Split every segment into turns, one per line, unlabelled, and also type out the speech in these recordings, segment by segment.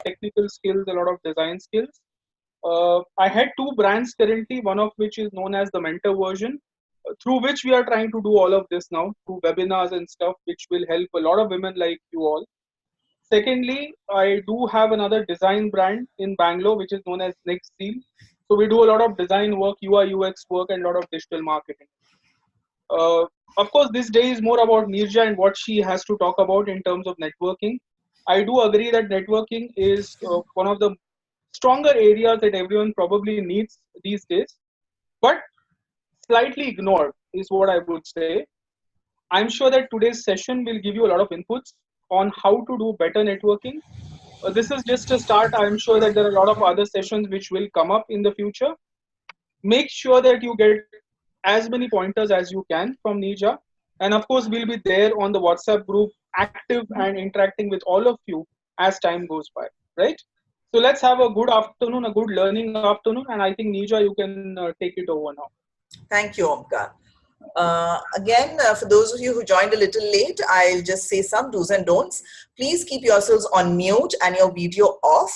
technical skills, a lot of design skills. I had two brands currently, one of which is known as the mentor version, through which we are trying to do all of this now through webinars and stuff, which will help a lot of women like you all. Secondly, I do have another design brand in Bangalore, which is known as Next Seal. So we do a lot of design work, UI, UX work, and a lot of digital marketing. Uh, of course, this day is more about Nirja and what she has to talk about in terms of networking. I do agree that networking is one of the stronger areas that everyone probably needs these days, but slightly ignored is what I would say. I'm sure that today's session will give you a lot of inputs on how to do better networking. This is just a start. I'm sure that there are a lot of other sessions which will come up in the future. Make sure that you get as many pointers as you can from Nija. And of course, we'll be there on the WhatsApp group, active and interacting with all of you as time goes by, right? So let's have a good afternoon, a good learning afternoon. And I think Nija, you can take it over now.
Thank you, Omkar. Again, for those of you who joined a little late, I'll just say some do's and don'ts. Please keep yourselves on mute and your video off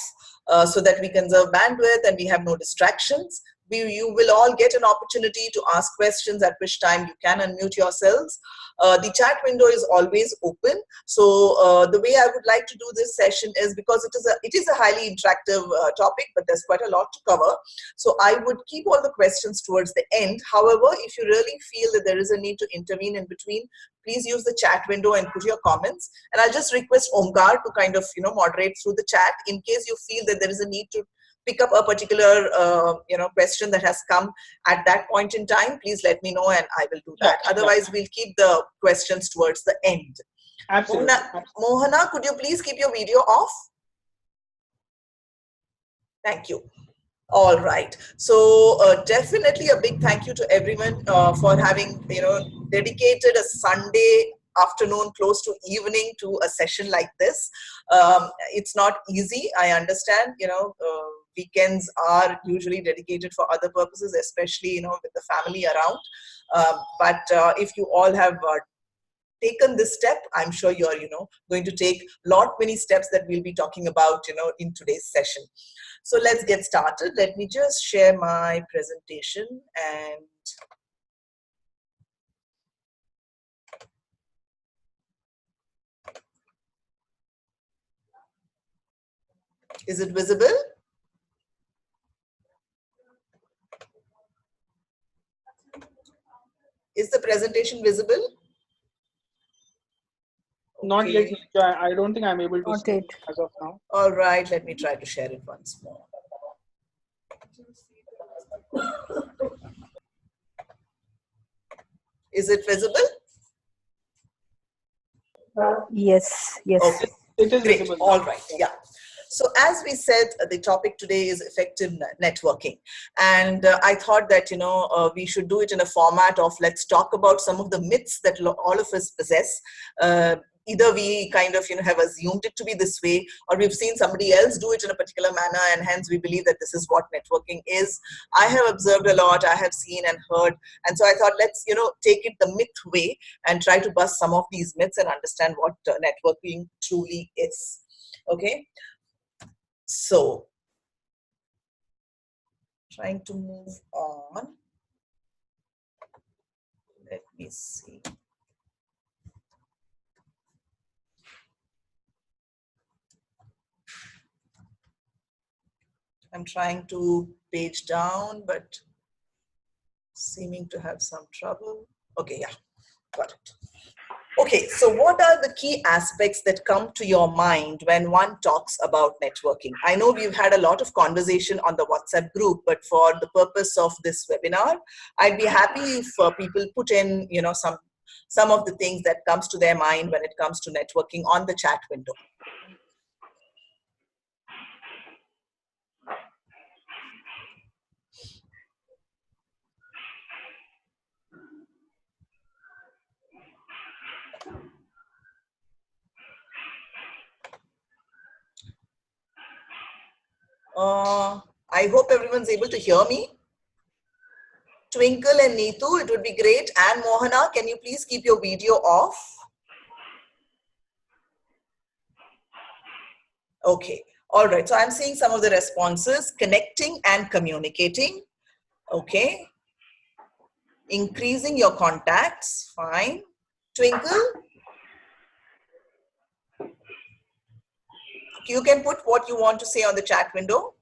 so that we conserve bandwidth and we have no distractions. You will all get an opportunity to ask questions, at which time you can unmute yourselves. The chat window is always open. So the way I would like to do this session is, because it is a highly interactive topic, but there's quite a lot to cover. So I would keep all the questions towards the end. However, if you really feel that there is a need to intervene in between, please use the chat window and put your comments. And I'll just request Omkar to kind of, moderate through the chat in case you feel that there is a need to pick up a particular question that has come at that point in time. Please let me know and I will do that. Yeah, otherwise we'll keep the questions towards the end.
Absolutely.
Mohana, could you please keep your video off? Thank you. All right. So definitely a big thank you to everyone for having dedicated a Sunday afternoon close to evening to a session like this. It's not easy. I understand, weekends are usually dedicated for other purposes, especially, with the family around. But if you all have taken this step, I'm sure you're, going to take many steps that we'll be talking about, in today's session. So let's get started. Let me just share my presentation and is it visible? Is the presentation visible?
Not yet. I don't think I'm able to see it as of now.
All right, let me try to share it once more. Is it visible?
Yes.
Okay.
It is
great.
Visible.
All right. Yeah. So as we said, the topic today is effective networking. And I thought that, we should do it in a format of let's talk about some of the myths that all of us possess. Either we kind of, have assumed it to be this way, or we've seen somebody else do it in a particular manner, and hence we believe that this is what networking is. I have observed a lot, I have seen and heard. And so I thought, let's, take it the myth way and try to bust some of these myths and understand what networking truly is. Okay. So, trying to move on. Let me see. I'm trying to page down, but seeming to have some trouble. Okay, yeah, got it. Okay, so what are the key aspects that come to your mind when one talks about networking? I know we've had a lot of conversation on the WhatsApp group, but for the purpose of this webinar, I'd be happy if people put in, some of the things that comes to their mind when it comes to networking on the chat window. I hope everyone's able to hear me. Twinkle and Neetu, it would be great. And Mohana, can you please keep your video off? Okay. All right, so I'm seeing some of the responses. Connecting and communicating. Okay. Increasing your contacts. Fine. Twinkle. You can put what you want to say on the chat window.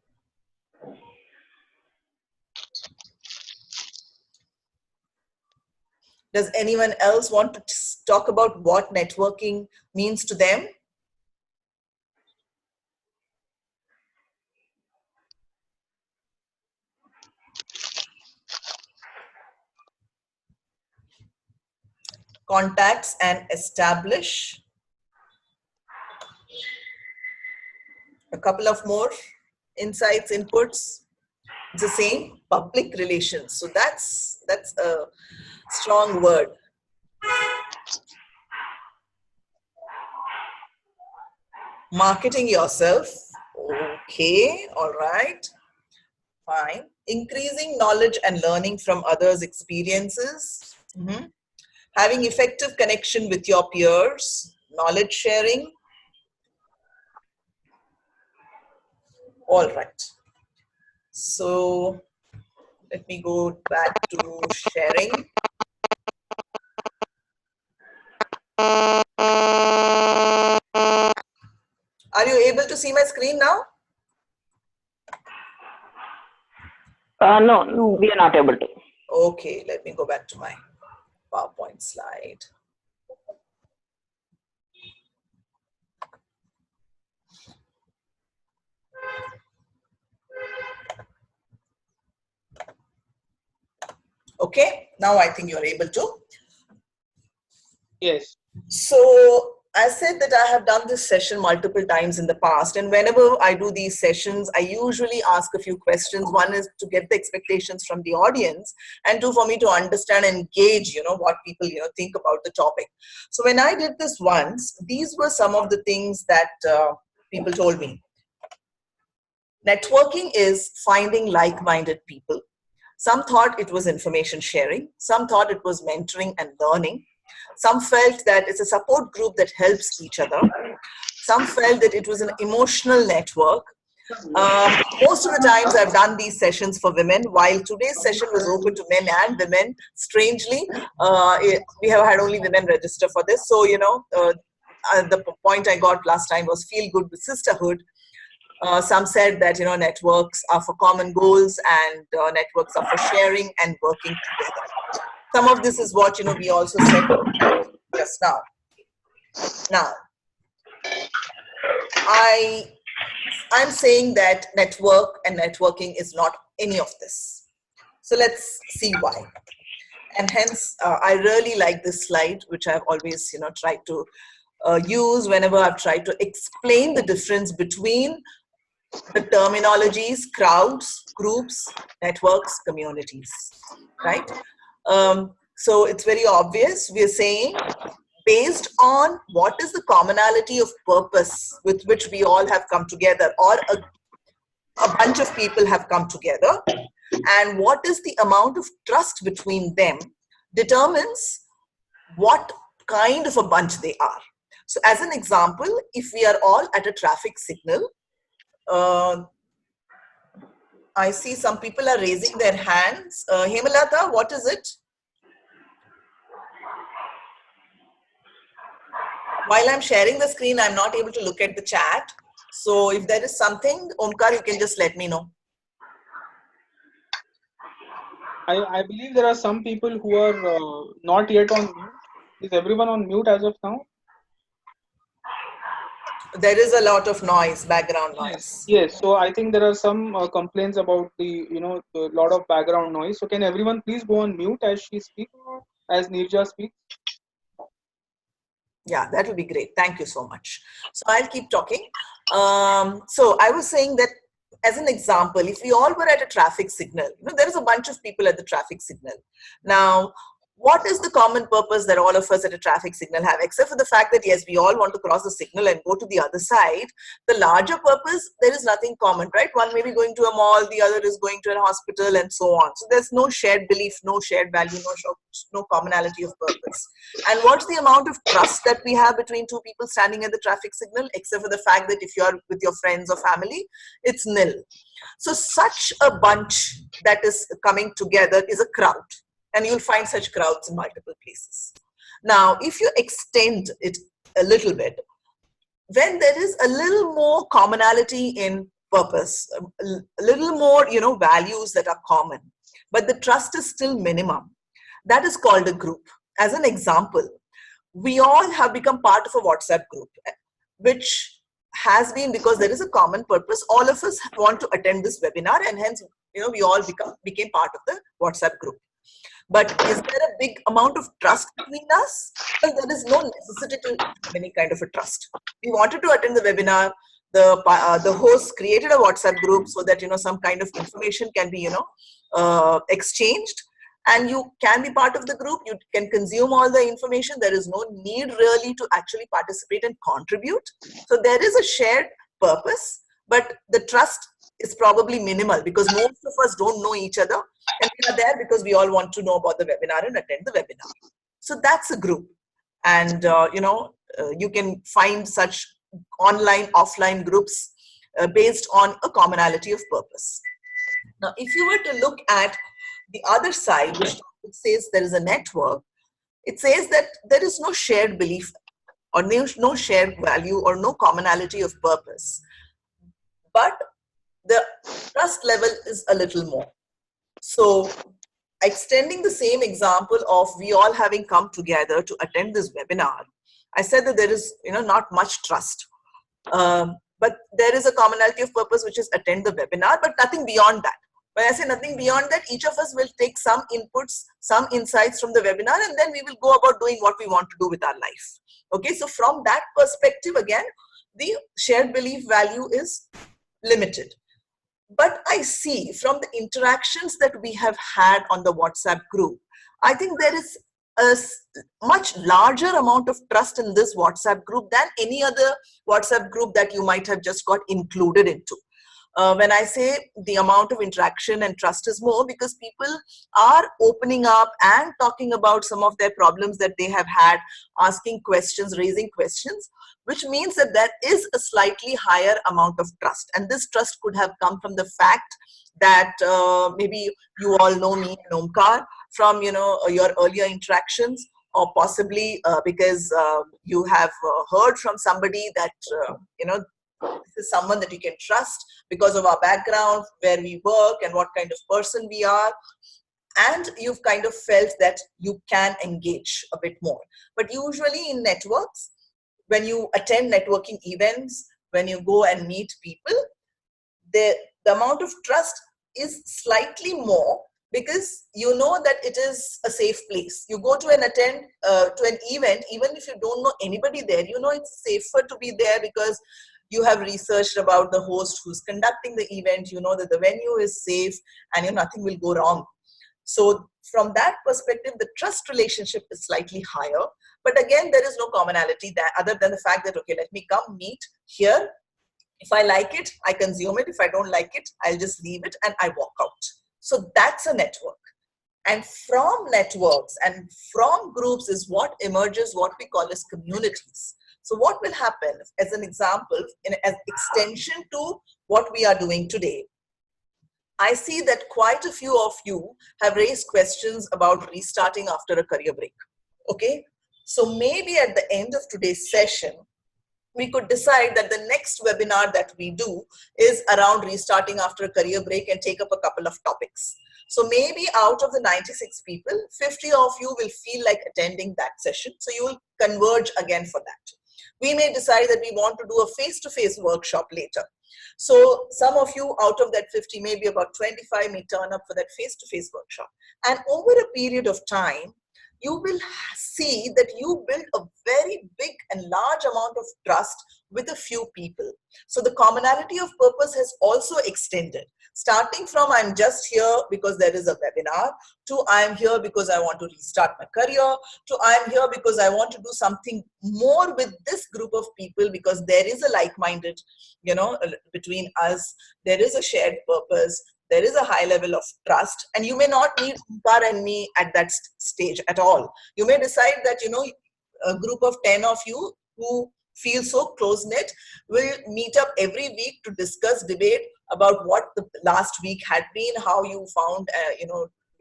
Does anyone else want to talk about what networking means to them? Contacts and establish. A couple of more insights, inputs. It's the same, public relations. So that's a strong word. Marketing yourself. Okay, all right, fine. Increasing knowledge and learning from others' experiences. Having effective connection with your peers. Knowledge sharing. All right. So let me go back to sharing. Are you able to see my screen now?
No, we are not able to.
Okay, let me go back to my PowerPoint slide. Okay, now I think you're able to.
Yes.
So I said that I have done this session multiple times in the past, and whenever I do these sessions, I usually ask a few questions. One is to get the expectations from the audience, and two, for me to understand and gauge, what people, think about the topic. So when I did this once, these were some of the things that people told me. Networking is finding like-minded people. Some thought it was information sharing. Some thought it was mentoring and learning. Some felt that it's a support group that helps each other. Some felt that it was an emotional network. Most of the times I've done these sessions for women, while today's session was open to men and women. Strangely, we have had only women register for this. So, the point I got last time was feel good with sisterhood. Some said that, networks are for common goals and networks are for sharing and working together. Some of this is what, we also said just now. Now, I'm saying that network and networking is not any of this. So let's see why. And hence, I really like this slide, which I've always, tried to use whenever I've tried to explain the difference between the terminologies, crowds, groups, networks, communities, right? So it's very obvious. We're saying based on what is the commonality of purpose with which we all have come together, or a bunch of people have come together, and what is the amount of trust between them determines what kind of a bunch they are. So as an example, if we are all at a traffic signal, I see some people are raising their hands. Hemalata, what is it? While I'm sharing the screen, I'm not able to look at the chat. So if there is something, Omkar, you can just let me know.
I believe there are some people who are not yet on mute. Is everyone on mute as of now?
There is a lot of noise, background noise.
Yes. So I think there are some complaints about the, the lot of background noise. So can everyone please go on mute as she speaks, as Nirja speaks?
Yeah, that will be great. Thank you so much. So I'll keep talking. So I was saying that as an example, if we all were at a traffic signal, there is a bunch of people at the traffic signal. Now, What is the common purpose that all of us at a traffic signal have, except for the fact that yes, we all want to cross the signal and go to the other side? The larger purpose, there is nothing common, right? One may be going to a mall, the other is going to a hospital, and so on. So there's no shared belief, no shared value, no commonality of purpose. And what's the amount of trust that we have between two people standing at the traffic signal, except for the fact that if you're with your friends or family, it's nil. So such a bunch that is coming together is a crowd. And you'll find such crowds in multiple places. Now, if you extend it a little bit, when there is a little more commonality in purpose, a little more, values that are common, but the trust is still minimum, that is called a group. As an example, we all have become part of a WhatsApp group, which has been because there is a common purpose. All of us want to attend this webinar, and hence, we all became part of the WhatsApp group. But is there a big amount of trust between us? Well, there is no necessity to have any kind of a trust. We wanted to attend the webinar. The host created a WhatsApp group so that some kind of information can be exchanged, and you can be part of the group. You can consume all the information. There is no need really to actually participate and contribute. So there is a shared purpose, but the trust is probably minimal because most of us don't know each other, and we are there because we all want to know about the webinar and attend the webinar. So that's a group. And you can find such online, offline groups based on a commonality of purpose. Now, if you were to look at the other side, which says there is a network, it says that there is no shared belief or no shared value or no commonality of purpose. But the trust level is a little more. So extending the same example of we all having come together to attend this webinar, I said that there is not much trust. But there is a commonality of purpose, which is attend the webinar, but nothing beyond that. When I say nothing beyond that, each of us will take some inputs, some insights from the webinar, and then we will go about doing what we want to do with our life. Okay, so from that perspective, again, the shared belief value is limited. But I see from the interactions that we have had on the WhatsApp group, I think there is a much larger amount of trust in this WhatsApp group than any other WhatsApp group that you might have just got included into. When I say the amount of interaction and trust is more, because people are opening up and talking about some of their problems that they have had, asking questions, raising questions, which means that there is a slightly higher amount of trust. And this trust could have come from the fact that maybe you all know me and Omkar from your earlier interactions, or possibly because you have heard from somebody that this is someone that you can trust because of our background, where we work and what kind of person we are. And you've kind of felt that you can engage a bit more. But usually in networks, when you attend networking events, when you go and meet people, the amount of trust is slightly more, because you know that it is a safe place. You go to an event, even if you don't know anybody there, it's safer to be there because you have researched about the host who's conducting the event, you know that the venue is safe and nothing will go wrong. So from that perspective, the trust relationship is slightly higher. But again, there is no commonality that, other than the fact that, okay, let me come meet here. If I like it, I consume it. If I don't like it, I'll just leave it and I walk out. So that's a network. And from networks and from groups is what emerges what we call as communities. So what will happen, as an example, as extension to what we are doing today, I see that quite a few of you have raised questions about restarting after a career break. Okay, so maybe at the end of today's session, we could decide that the next webinar that we do is around restarting after a career break and take up a couple of topics. So maybe out of the 96 people, 50 of you will feel like attending that session. So you will converge again for that. We may decide that we want to do a face-to-face workshop later. So some of you out of that 50, maybe about 25 may turn up for that face-to-face workshop. And over a period of time, you will see that you build a very big and large amount of trust with a few people. So the commonality of purpose has also extended, starting from I'm just here because there is a webinar, to I'm here because I want to restart my career, to I'm here because I want to do something more with this group of people because there is a like-minded, between us, there is a shared purpose, there is a high level of trust, and you may not need Omkar and me at that stage at all. You may decide that, a group of 10 of you who feel so close-knit will meet up every week to discuss, debate about what the last week had been, how you found,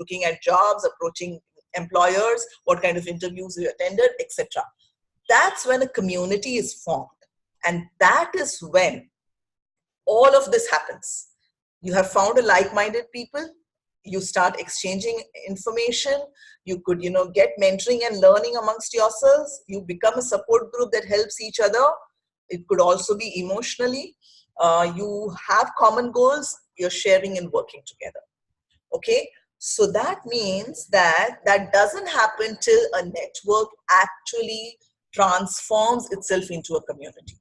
looking at jobs, approaching employers, what kind of interviews you attended, etc. That's when a community is formed. And that is when all of this happens. You have found a like-minded people, you start exchanging information, you could, get mentoring and learning amongst yourselves, you become a support group that helps each other. It could also be emotionally. You have common goals, you're sharing and working together. Okay, so that means that doesn't happen till a network actually transforms itself into a community.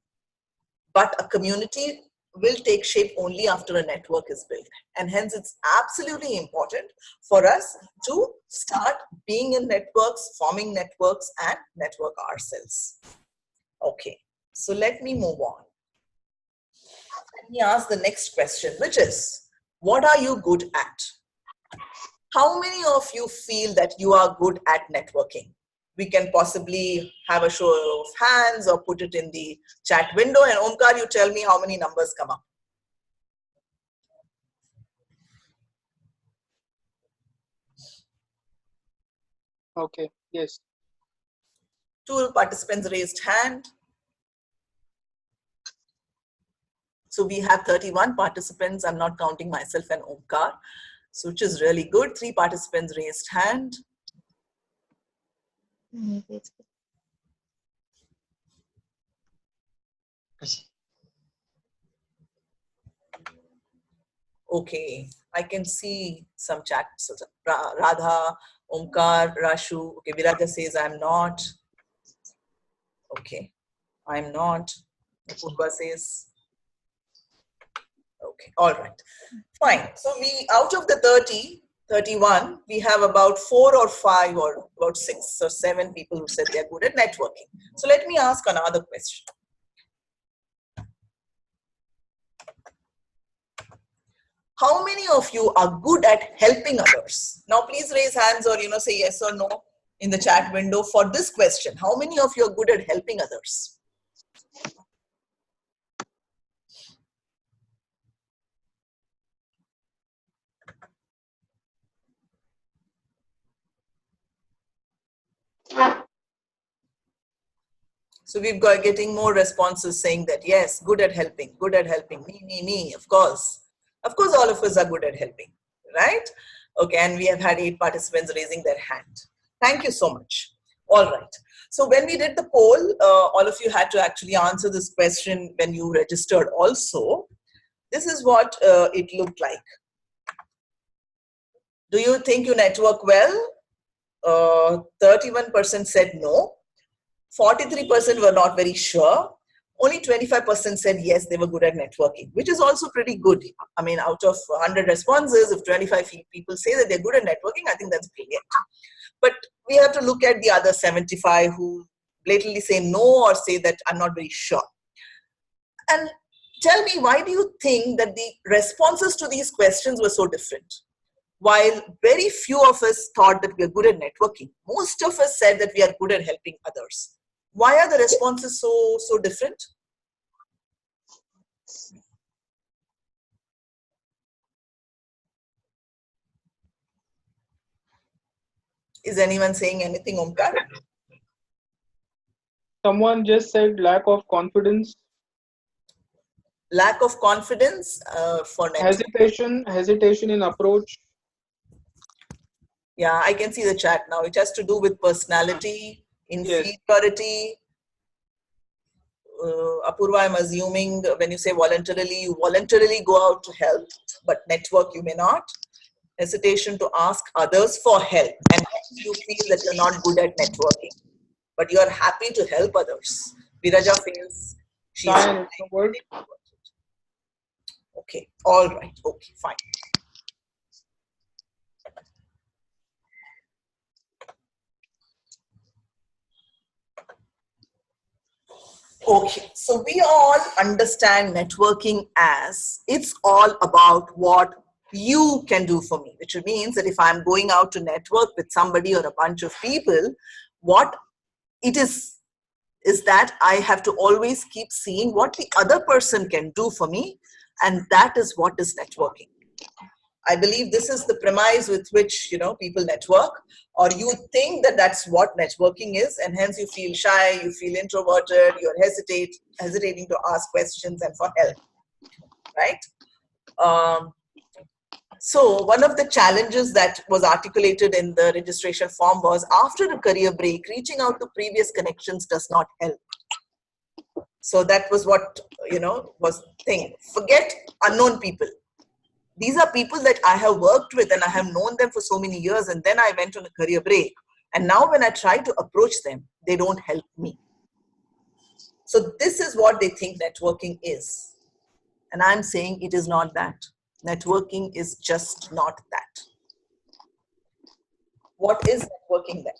But a community will take shape only after a network is built. And hence it's absolutely important for us to start being in networks, forming networks, and network ourselves. Okay, so let me move on. Let me ask the next question, which is, what are you good at? How many of you feel that you are good at networking? We can possibly have a show of hands or put it in the chat window. And Omkar, you tell me how many numbers come up.
Okay, yes.
2 participants raised hand. So we have 31 participants. I'm not counting myself and Omkar. So which is really good. 3 participants raised hand. Okay, I can see some chats. Radha, Omkar, Rashu. Okay, Viraja says I'm not. Okay, I'm not. Purva says. Okay, all right, fine. So we, out of the 31, we have about 4 or 5 or about 6 or 7 people who said they're good at networking. So let me ask another question. How many of you are good at helping others? Now please raise hands or say yes or no in the chat window for this question. How many of you are good at helping others? So we've got getting more responses saying that, yes, good at helping, me, of course. Of course, all of us are good at helping, right? Okay, and we have had 8 participants raising their hand. Thank you so much. All right. So when we did the poll, all of you had to actually answer this question when you registered also. This is what it looked like. Do you think you network well? 31% said no. 43% were not very sure. Only 25% said yes, they were good at networking, which is also pretty good. I mean, out of 100 responses, if 25 people say that they're good at networking, I think that's brilliant. But we have to look at the other 75 who blatantly say no or say that I'm not very sure. And tell me, why do you think that the responses to these questions were so different? While very few of us thought that we are good at networking, most of us said that we are good at helping others. Why are the responses so different? Is anyone saying anything, Omkar?
Someone just said lack of confidence.
Lack of confidence for networking.
Hesitation in approach.
Yeah, I can see the chat now. It has to do with personality, inferiority. Apurva, I'm assuming when you say voluntarily, you voluntarily go out to help, but network you may not. hesitation to ask others for help, and you feel that you're not good at networking, but you're happy to help others. Viraja feels she's
Shy and extrovert.
okay. All right. Okay, fine. Okay, so we all understand networking as it's all about what you can do for me, which means that if I'm going out to network with somebody or a bunch of people, what it is that I have to always keep seeing what the other person can do for me, and that is what is networking. I believe this is the premise with which, you know, people network, or you think that that's what networking is, and hence you feel shy, you feel introverted, you're hesitating to ask questions and for help, right? So one of the challenges that was articulated in the registration form was, after a career break, reaching out to previous connections does not help. So that was what, you know, was the thing. Forget unknown people. These are people that I have worked with and I have known them for so many years, and then I went on a career break. And now when I try to approach them, they don't help me. So this is what they think networking is. And I'm saying it is not that. Networking is just not that. What is networking then?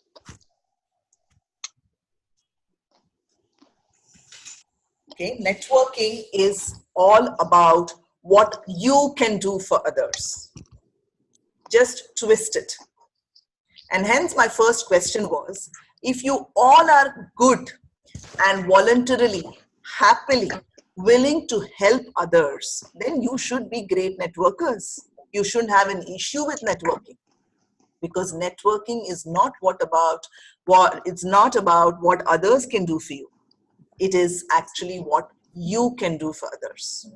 Okay, networking is all about what you can do for others. Just twist it. And hence my first question was, if you all are good and voluntarily, happily, willing to help others, then you should be great networkers. You shouldn't have an issue with networking, because networking is not it's not about what others can do for you. It is actually what you can do for others.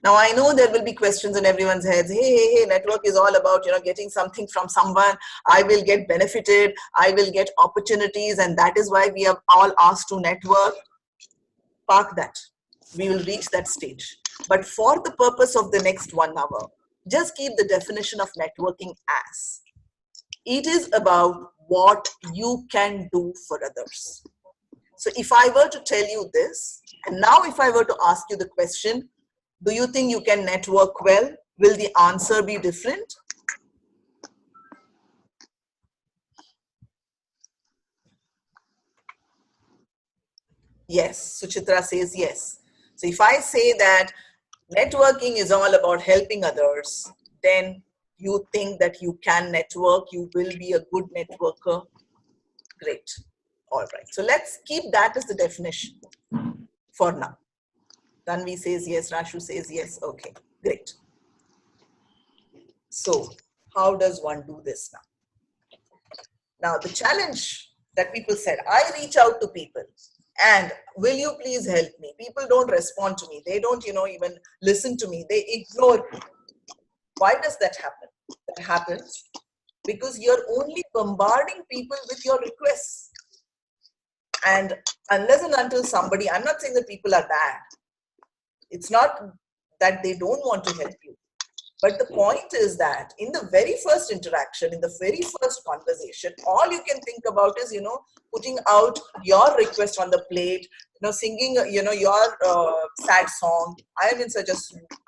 Now, I know there will be questions in everyone's heads. Hey, network is all about, you know, getting something from someone. I will get benefited. I will get opportunities. And that is why we are all asked to network. Park that. We will reach that stage. But for the purpose of the next 1 hour, just keep the definition of networking as, it is about what you can do for others. So if I were to tell you this, and now if I were to ask you the question, do you think you can network well? Will the answer be different? Yes, Suchitra says yes. So if I say that networking is all about helping others, then you think that you can network, you will be a good networker. Great. All right. So let's keep that as the definition for now. Tanvi says yes, Rashu says yes. Okay, great. So how does one do this now? Now the challenge that people said, I reach out to people and will you please help me? People don't respond to me. They don't, you know, even listen to me. They ignore me. Why does that happen? That happens because you're only bombarding people with your requests. And unless and until somebody, I'm not saying that people are bad. It's not that they don't want to help you. But the point is that in the very first interaction, in the very first conversation, all you can think about is, you know, putting out your request on the plate, you know, singing, you know, your sad song. I am in such a,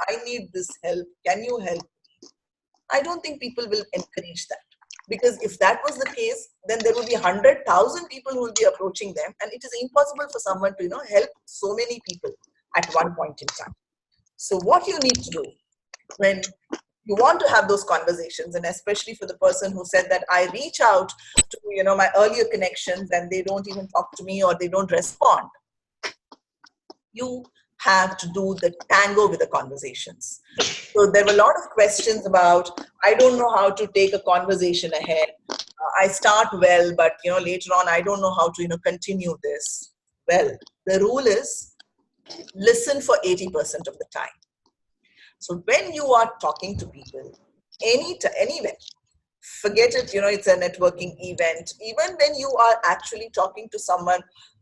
I need this help. Can you help? I don't think people will encourage that. Because if that was the case, then there would be 100,000 people who will be approaching them. And it is impossible for someone to, you know, help so many people at one point in time. So what you need to do when you want to have those conversations, and especially for the person who said that I reach out to, you know, my earlier connections and they don't even talk to me or they don't respond, you have to do the tango with the conversations. So there were a lot of questions about, I don't know how to take a conversation ahead. I start well, but, you know, later on, I don't know how to, you know, continue this. Well, the rule is listen for 80% of the time. So when you are talking to people, anywhere, forget it, you know, it's a networking event. Even when you are actually talking to someone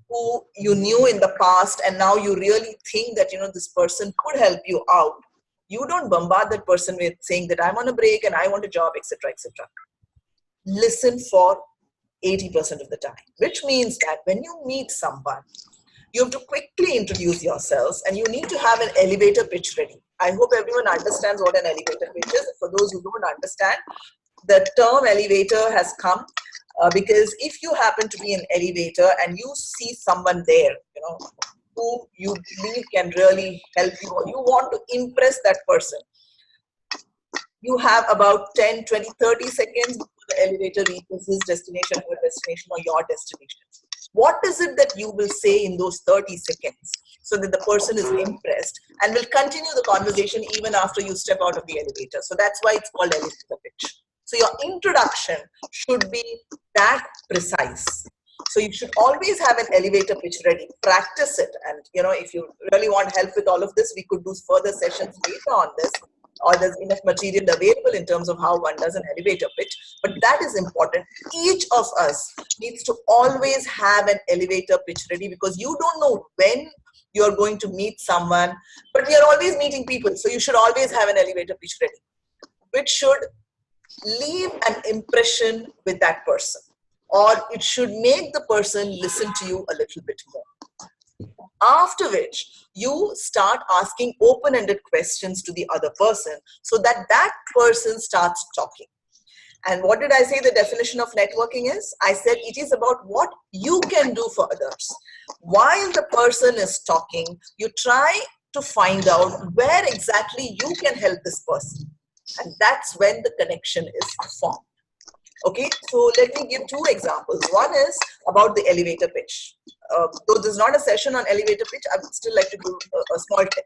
who you knew in the past and now you really think that, you know, this person could help you out, You don't bombard that person with saying that I'm on a break and I want a job, etc., etc. Listen for 80% of the time, which means that when you meet someone, you have to quickly introduce yourselves and you need to have an elevator pitch ready. I hope everyone understands what an elevator pitch is. For those who don't understand, the term elevator has come because if you happen to be an elevator and you see someone there, who you believe can really help you, or you want to impress that person, you have about 10, 20, 30 seconds before the elevator reaches his destination, her destination, or your destination. What is it that you will say in those 30 seconds so that the person is impressed and will continue the conversation even after you step out of the elevator? So that's why it's called elevator pitch. So your introduction should be that precise. So you should always have an elevator pitch ready. Practice it. And if you really want help with all of this, we could do further sessions later on this, or there's enough material available in terms of how one does an elevator pitch. But that is important. Each of us needs to always have an elevator pitch ready, because you don't know when you're going to meet someone, but we are always meeting people. So you should always have an elevator pitch ready, which should leave an impression with that person, or it should make the person listen to you a little bit more. After which you start asking open-ended questions to the other person so that that person starts talking. And what did I say the definition of networking is? I said it is about what you can do for others. While the person is talking, you try to find out where exactly you can help this person. And that's when the connection is formed. Okay, so let me give two examples. One is about the elevator pitch. Though this is not a session on elevator pitch, I would still like to do a small tip.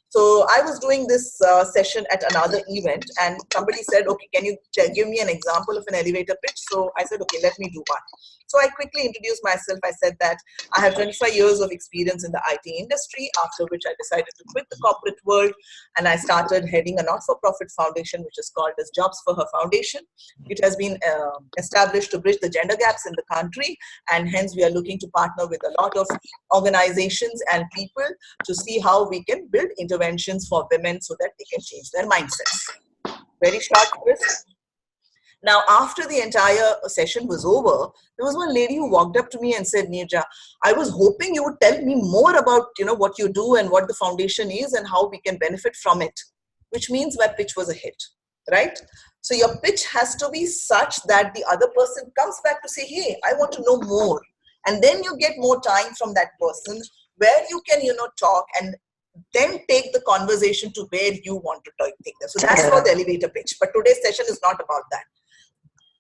So I was doing this session at another event, and somebody said, okay, can you give me an example of an elevator pitch? So I said, okay, let me do one. So I quickly introduced myself. I said that I have 25 years of experience in the IT industry, after which I decided to quit the corporate world, and I started heading a not-for-profit foundation, which is called as Jobs for Her Foundation. It has been established to bridge the gender gaps in the country, and hence we are looking to partner with a lot of organizations and people to see how we can build interventions for women so that they can change their mindsets. Very short twist. Now, after the entire session was over, there was one lady who walked up to me and said, Neerja, I was hoping you would tell me more about what you do and what the foundation is and how we can benefit from it, which means my pitch was a hit, right? So your pitch has to be such that the other person comes back to say, hey, I want to know more. And then you get more time from that person where you can, talk and then take the conversation to where you want to take them. So that's for the elevator pitch. But today's session is not about that.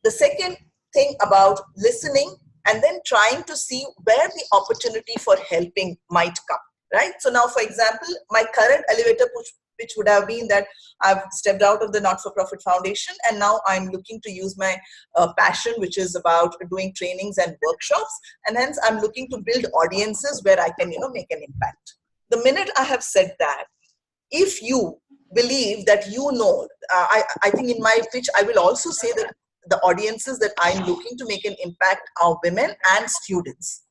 The second thing about listening and then trying to see where the opportunity for helping might come, right? So now, for example, my current elevator pitch would have been that I've stepped out of the not-for-profit foundation and now I'm looking to use my passion, which is about doing trainings and workshops. And hence I'm looking to build audiences where I can, make an impact. The minute I have said that, if you believe that I think in my pitch, I will also say that the audiences that I'm looking to make an impact are women and students.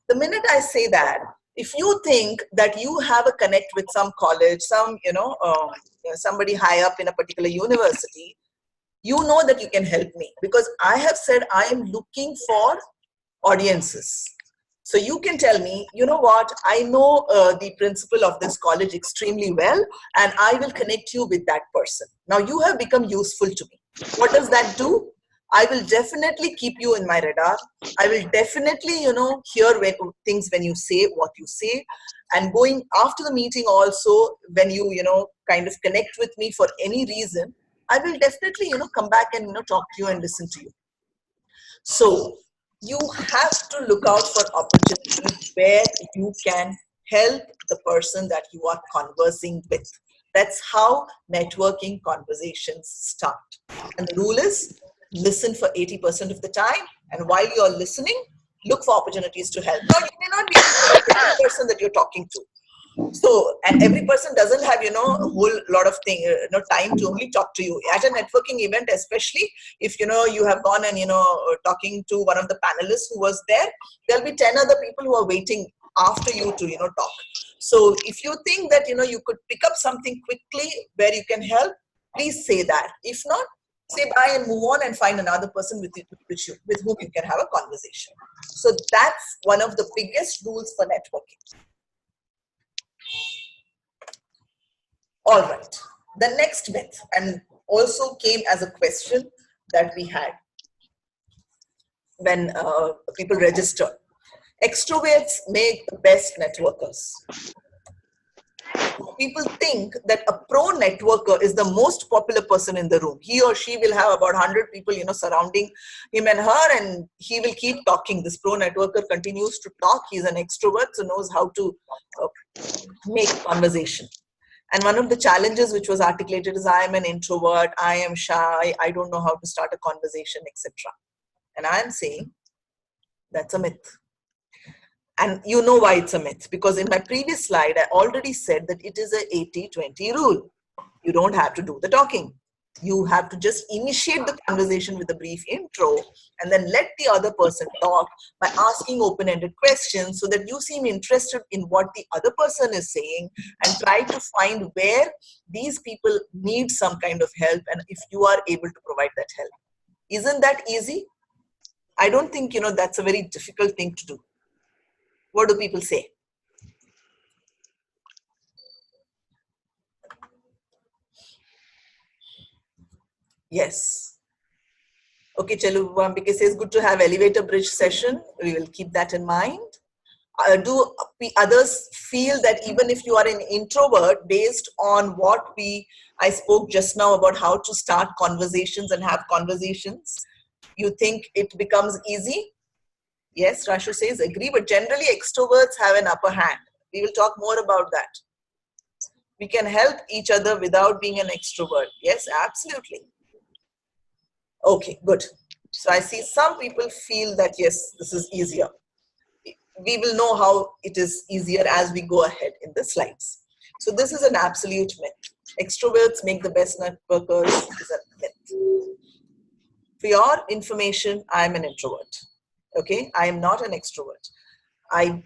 The minute I say that, if you think that you have a connect with some college, somebody high up in a particular university, you know that you can help me because I have said I am looking for audiences. So you can tell me, you know what, I know the principal of this college extremely well, and I will connect you with that person. Now you have become useful to me. What does that do? I will definitely keep you in my radar. I will definitely, hear things when you say what you say. And going after the meeting also, when you, kind of connect with me for any reason, I will definitely, come back and, talk to you and listen to you. So you have to look out for opportunities where you can help the person that you are conversing with. That's how networking conversations start. And the rule is, listen for 80% of the time, and while you're listening, look for opportunities to help. Now, you may not be the person that you're talking to. So, and every person doesn't have, a whole lot of time to only talk to you. At a networking event, especially if, you have gone and, talking to one of the panelists who was there, there'll be 10 other people who are waiting after you to, talk. So if you think that, you could pick up something quickly where you can help, please say that. If not, say bye and move on and find another person with whom you can have a conversation. So that's one of the biggest rules for networking. All right. The next myth, and also came as a question that we had when people register. Extroverts make the best networkers. People think that a pro networker is the most popular person in the room. He or she will have about 100 people, surrounding him and her, and he will keep talking. This pro networker continues to talk. He's an extrovert, so knows how to make conversation. And one of the challenges which was articulated is, I am an introvert, I am shy, I don't know how to start a conversation, etc. And I am saying that's a myth. And you know why it's a myth, because in my previous slide, I already said that it is a 80-20 rule. You don't have to do the talking. You have to just initiate the conversation with a brief intro and then let the other person talk by asking open-ended questions so that you seem interested in what the other person is saying and try to find where these people need some kind of help and if you are able to provide that help. Isn't that easy? I don't think, that's a very difficult thing to do. What do people say? Yes. Okay, Chalu Ambike says, good to have elevator bridge session. We will keep that in mind. Do others feel that even if you are an introvert, based on what I spoke just now about how to start conversations and have conversations, you think it becomes easy? Yes, Rashu says, agree, but generally extroverts have an upper hand. We will talk more about that. We can help each other without being an extrovert. Yes, absolutely. Okay, good. So I see some people feel that, yes, this is easier. We will know how it is easier as we go ahead in the slides. So this is an absolute myth. Extroverts make the best networkers is a myth. For your information, I am an introvert. Okay, I am not an extrovert. I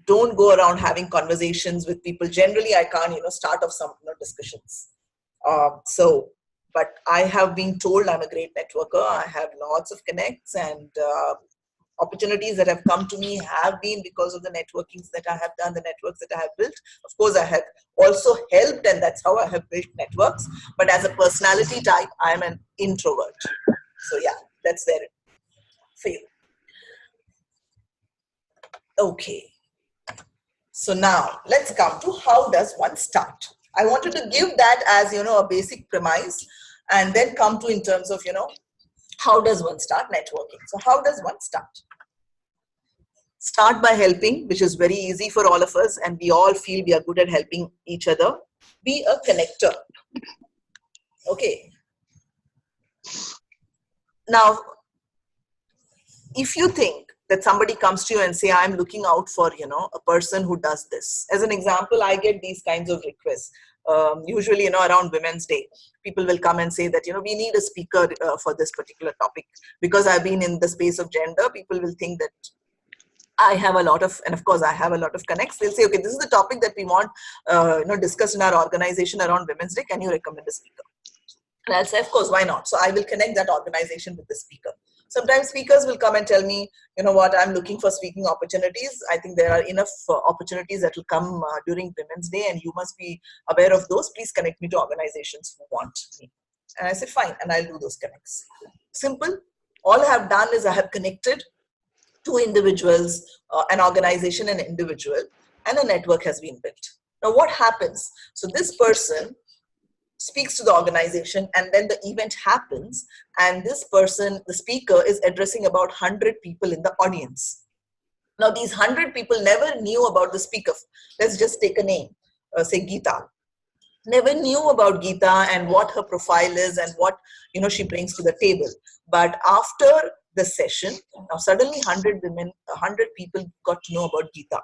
don't go around having conversations with people. Generally, I can't, start off some discussions. But I have been told I'm a great networker. I have lots of connects, and opportunities that have come to me have been because of the networkings that I have done, the networks that I have built. Of course, I have also helped, and that's how I have built networks. But as a personality type, I am an introvert. So yeah, that's there for you. Okay. So now let's come to how does one start. I wanted to give that as, a basic premise and then come to in terms of, how does one start networking? So how does one start? Start by helping, which is very easy for all of us, and we all feel we are good at helping each other. Be a connector. Okay. Now, if you think that somebody comes to you and say, I'm looking out for, a person who does this. As an example, I get these kinds of requests. Usually, around Women's Day, people will come and say that, we need a speaker for this particular topic. Because I've been in the space of gender, people will think that I have a lot of, and of course I have a lot of connects. They'll say, okay, this is the topic that we want, discussed in our organization around Women's Day. Can you recommend a speaker? And I'll say, of course, why not? So I will connect that organization with the speaker. Sometimes speakers will come and tell me, you know what, I'm looking for speaking opportunities. I think there are enough opportunities that will come during Women's Day, and you must be aware of those. Please connect me to organizations who want me. And I say, fine, and I'll do those connects. Simple. All I have done is I have connected two individuals, an organization, an individual, and a network has been built. Now what happens? So this person speaks to the organization, and then the event happens, and this person, the speaker, is addressing about 100 people in the audience. Now these 100 people never knew about the speaker. Let's just take a name, say Geeta. Never knew about Geeta and what her profile is and what she brings to the table. But after the session, now suddenly 100 people got to know about Geeta.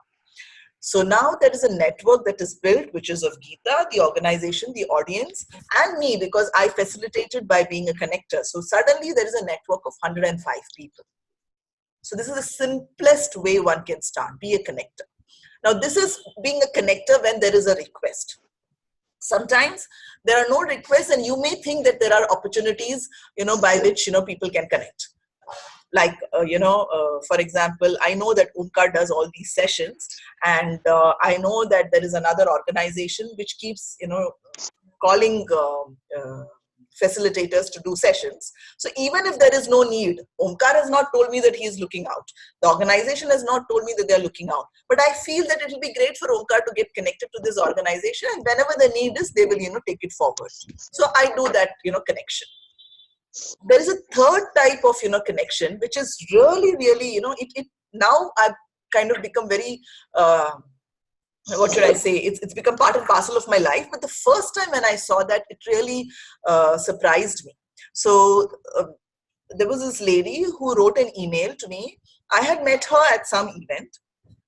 So now there is a network that is built, which is of Geeta, the organization, the audience, and me, because I facilitated by being a connector. So suddenly there is a network of 105 people. So this is the simplest way one can start, be a connector. Now, this is being a connector when there is a request. Sometimes there are no requests and you may think that there are opportunities, by which, people can connect. Like, for example, I know that Omkar does all these sessions, and I know that there is another organization which keeps, calling facilitators to do sessions. So even if there is no need, Omkar has not told me that he is looking out. The organization has not told me that they're looking out. But I feel that it will be great for Omkar to get connected to this organization, and whenever the need is, they will, take it forward. So I do that, connection. There is a third type of, connection, which is really, really, it now I've kind of become very, what should I say? It's become part and parcel of my life. But the first time when I saw that, it really surprised me. So there was this lady who wrote an email to me. I had met her at some event.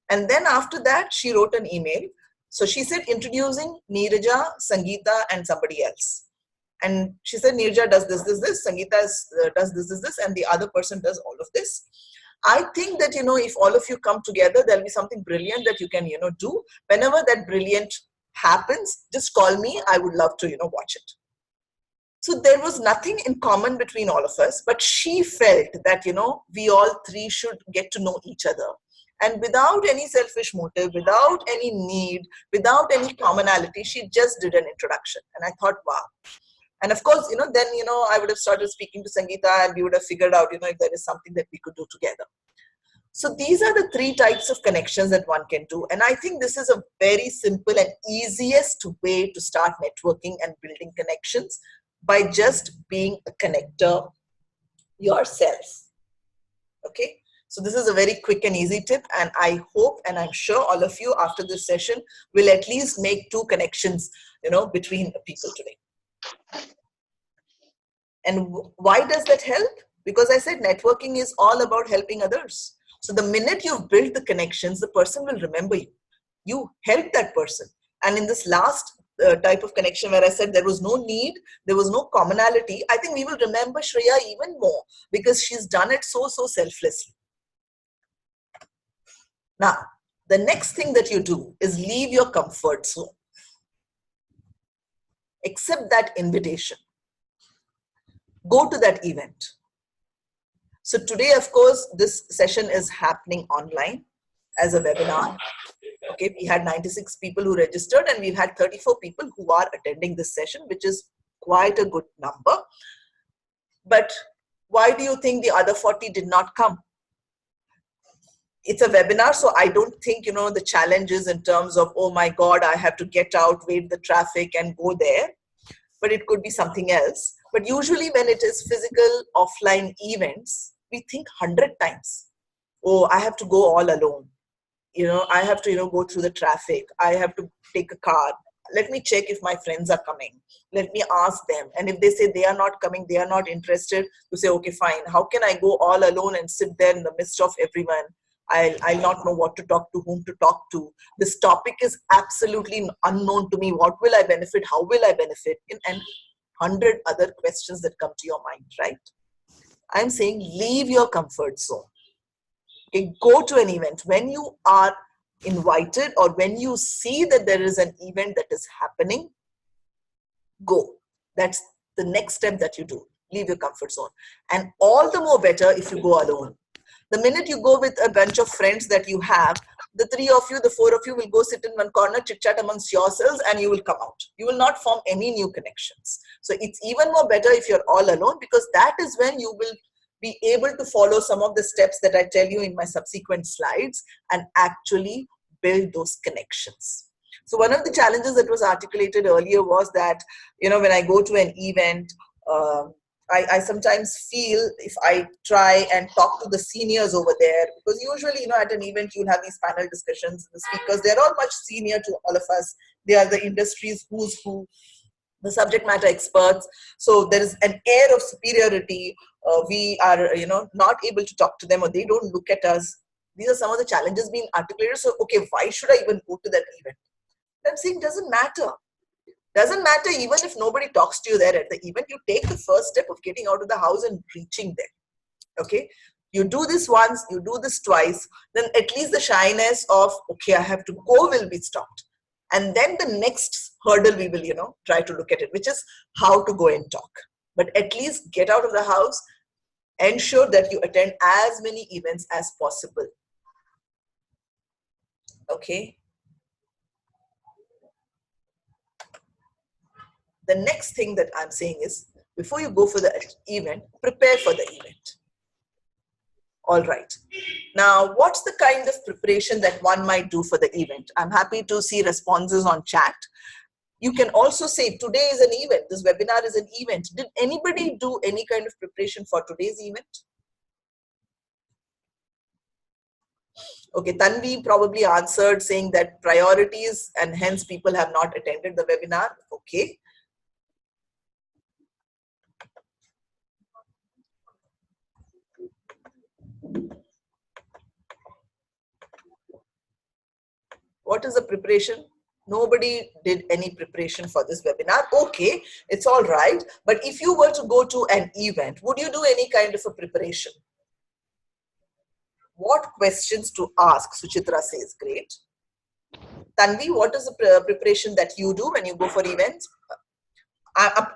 And then after that, she wrote an email. So she said, introducing Neeraja, Sangeeta, and somebody else. And she said, Neeraja does this, Sangeeta does this, and the other person does all of this. I think that, if all of you come together, there'll be something brilliant that you can, do. Whenever that brilliant happens, just call me. I would love to, watch it. So there was nothing in common between all of us, but she felt that, we all three should get to know each other. And without any selfish motive, without any need, without any commonality, she just did an introduction. And I thought, wow. And of course, then, I would have started speaking to Sangeeta, and we would have figured out, if there is something that we could do together. So these are the three types of connections that one can do. And I think this is a very simple and easiest way to start networking and building connections, by just being a connector yourself. Okay. So this is a very quick and easy tip. And I hope, and I'm sure all of you after this session will at least make 2 connections, between people today. And why does that help? Because I said networking is all about helping others. So the minute you've built the connections, the person will remember you. You help that person. And in this last type of connection where I said there was no need, there was no commonality, I think we will remember Shreya even more, because she's done it so selflessly. Now, the next thing that you do is leave your comfort zone. Accept that invitation. Go to that event. So today, of course, this session is happening online as a webinar. Okay, we had 96 people who registered, and we've had 34 people who are attending this session, which is quite a good number. But why do you think the other 40 did not come? It's a webinar, so I don't think, the challenges in terms of, oh my God, I have to get out, wait the traffic and go there. But it could be something else. But usually when it is physical offline events, we think 100 times. Oh, I have to go all alone. I have to, go through the traffic. I have to take a car. Let me check if my friends are coming. Let me ask them. And if they say they are not coming, they are not interested, you say, okay, fine. How can I go all alone and sit there in the midst of everyone? I'll not know what to talk to, whom to talk to. This topic is absolutely unknown to me. What will I benefit? How will I benefit? And 100 other questions that come to your mind, right? I'm saying leave your comfort zone. Okay, go to an event. When you are invited or when you see that there is an event that is happening, go. That's the next step that you do. Leave your comfort zone. And all the more better if you go alone. The minute you go with a bunch of friends that you have, the 3 of you, the 4 of you will go sit in one corner, chit chat amongst yourselves, and you will come out. You will not form any new connections. So it's even more better if you're all alone, because that is when you will be able to follow some of the steps that I tell you in my subsequent slides and actually build those connections. So one of the challenges that was articulated earlier was that, when I go to an event, I sometimes feel if I try and talk to the seniors over there, because usually, at an event, you'll have these panel discussions, the speakers, they're all much senior to all of us. They are the industry's who's who, the subject matter experts. So there is an air of superiority. We are, not able to talk to them, or they don't look at us. These are some of the challenges being articulated. So, okay, why should I even go to that event? I'm saying doesn't matter. Doesn't matter even if nobody talks to you there at the event. You take the first step of getting out of the house and reaching there. Okay. You do this once, you do this twice, then at least the shyness of, okay, I have to go will be stopped. And then the next hurdle we will, try to look at it, which is how to go and talk. But at least get out of the house, ensure that you attend as many events as possible. Okay. The next thing that I'm saying is, before you go for the event, prepare for the event. All right. Now, what's the kind of preparation that one might do for the event? I'm happy to see responses on chat. You can also say, today is an event. This webinar is an event. Did anybody do any kind of preparation for today's event? Okay, Tanvi probably answered saying that priorities and hence people have not attended the webinar. Okay. What is the preparation? Nobody did any preparation for this webinar. Okay, it's all right. But if you were to go to an event, would you do any kind of a preparation? What questions to ask? Suchitra says, great. Tanvi, what is the preparation that you do when you go for events?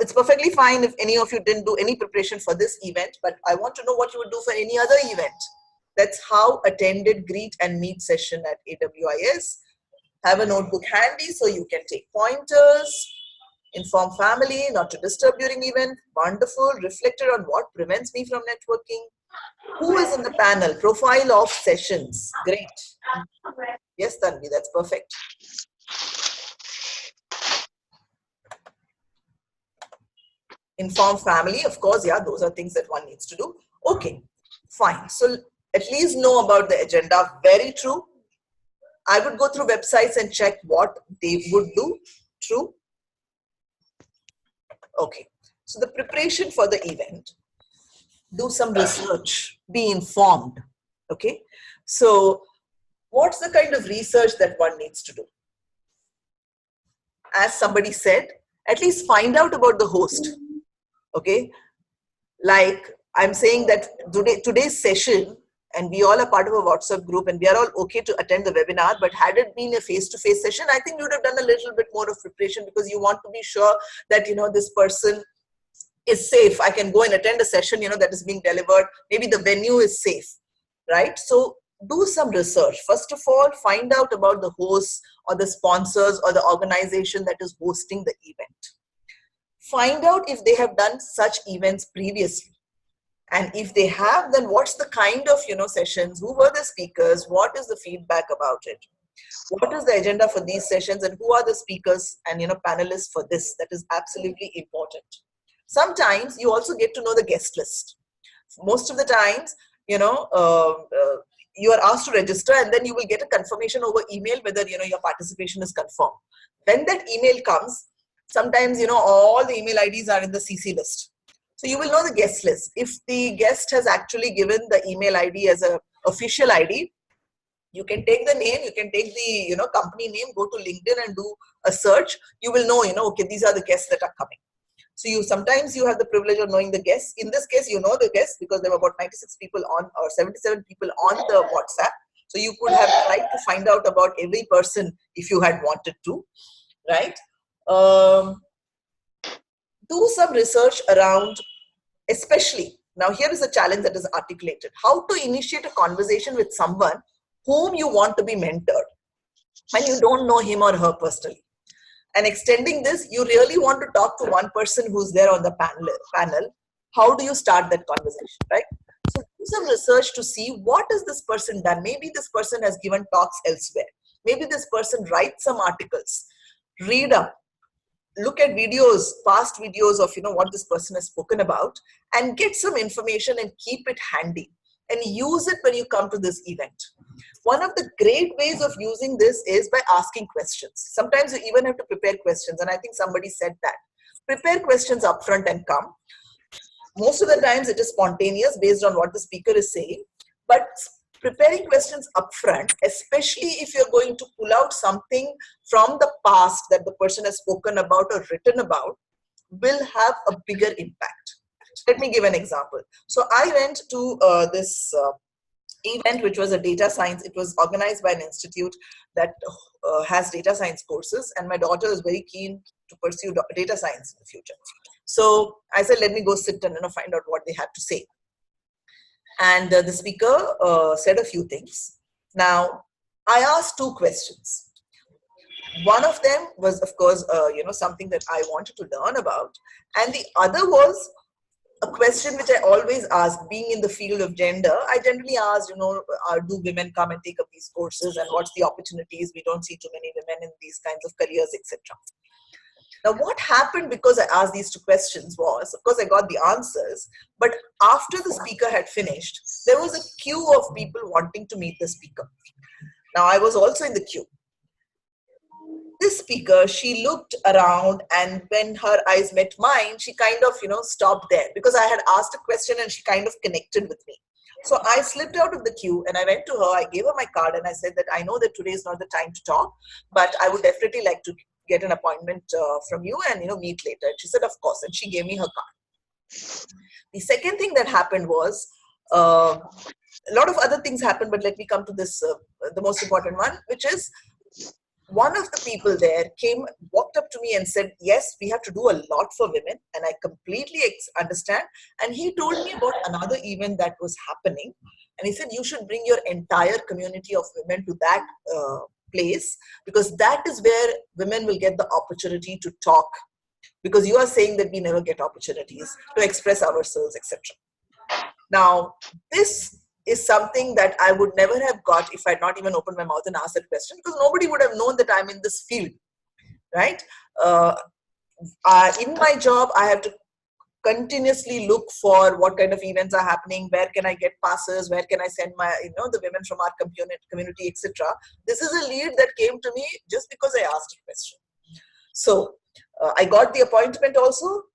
It's perfectly fine if any of you didn't do any preparation for this event, but I want to know what you would do for any other event. That's how attended greet and meet session at AWIS. Have a notebook handy so you can take pointers. Inform family not to disturb during event. Wonderful. Reflected on what prevents me from networking. Who is in the panel? Profile of sessions. Great. Yes, Tanvi, that's perfect. Inform family, of course, yeah, those are things that one needs to do. Okay, fine. So at least know about the agenda. Very true. I would go through websites and check what they would do. True. Okay. So the preparation for the event, do some research, be informed. Okay. So what's the kind of research that one needs to do? As somebody said, at least find out about the host. Okay. Like I'm saying that today's session, and we all are part of a WhatsApp group and we are all okay to attend the webinar, but had it been a face-to-face session, I think you would have done a little bit more of preparation because you want to be sure that, this person is safe. I can go and attend a session, that is being delivered. Maybe the venue is safe, right? So do some research. First of all, find out about the hosts or the sponsors or the organization that is hosting the event. Find out if they have done such events previously. And if they have, then what's the kind of, sessions? Who were the speakers? What is the feedback about it? What is the agenda for these sessions? And who are the speakers and, panelists for this? That is absolutely important. Sometimes you also get to know the guest list. Most of the times, you are asked to register and then you will get a confirmation over email whether, your participation is confirmed. When that email comes, sometimes, all the email IDs are in the CC list. So you will know the guest list. If the guest has actually given the email ID as an official ID, you can take the name, you can take the company name, go to LinkedIn and do a search. You will know, okay, these are the guests that are coming. So sometimes you have the privilege of knowing the guests. In this case, you know the guests because there were about 96 people on or 77 people on the WhatsApp. So you could have tried to find out about every person if you had wanted to, right? Do some research around, especially, now here is a challenge that is articulated, how to initiate a conversation with someone whom you want to be mentored when you don't know him or her personally. And extending this, you really want to talk to one person who's there on the panel. How do you start that conversation, right? So do some research to see what has this person done. Maybe this person has given talks elsewhere. Maybe this person writes some articles. Read up. Look at videos, past videos of what this person has spoken about and get some information and keep it handy and use it when you come to this event. One of the great ways of using this is by asking questions. Sometimes you even have to prepare questions, and I think somebody said that. Prepare questions upfront and come. Most of the times it is spontaneous based on what the speaker is saying, but preparing questions upfront, especially if you're going to pull out something from the past that the person has spoken about or written about, will have a bigger impact. Let me give an example. So I went to this event, which was a data science. It was organized by an institute that has data science courses, and my daughter is very keen to pursue data science in the future. So I said, let me go sit and find out what they had to say. And the speaker said a few things. Now, I asked two questions. One of them was, of course, something that I wanted to learn about, and the other was a question which I always ask, being in the field of gender. I generally ask, do women come and take up these courses, and what's the opportunities? We don't see too many women in these kinds of careers, etc. Now, what happened because I asked these two questions was, of course, I got the answers, but after the speaker had finished, there was a queue of people wanting to meet the speaker. Now, I was also in the queue. This speaker, she looked around, and when her eyes met mine, she kind of, stopped there because I had asked a question and she kind of connected with me. So I slipped out of the queue and I went to her, I gave her my card and I said that I know that today is not the time to talk, but I would definitely like to get an appointment from you and, meet later. And she said, of course, and she gave me her card. The second thing that happened was, a lot of other things happened, but let me come to this, the most important one, which is, one of the people there walked up to me and said, yes, we have to do a lot for women. And I completely understand. And he told me about another event that was happening. And he said, you should bring your entire community of women to that place, because that is where women will get the opportunity to talk. Because you are saying that we never get opportunities to express ourselves, etc. Now, this is something that I would never have got if I had not even opened my mouth and asked that question, because nobody would have known that I'm in this field, right? In my job, I have to continuously look for what kind of events are happening, where can I get passes, where can I send my, the women from our community, etc. This is a lead that came to me just because I asked a question. So I got the appointment also,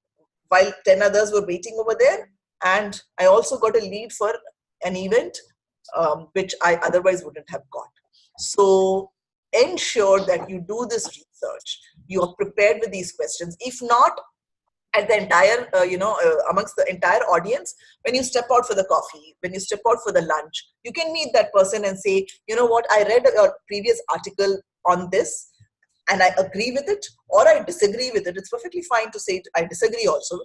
while 10 others were waiting over there. And I also got a lead for an event which I otherwise wouldn't have got. So ensure that you do this research. You are prepared with these questions. If not, at the entire, amongst the entire audience, when you step out for the coffee, when you step out for the lunch, you can meet that person and say, you know what, I read a previous article on this and I agree with it, or I disagree with it. It's perfectly fine to say I disagree also,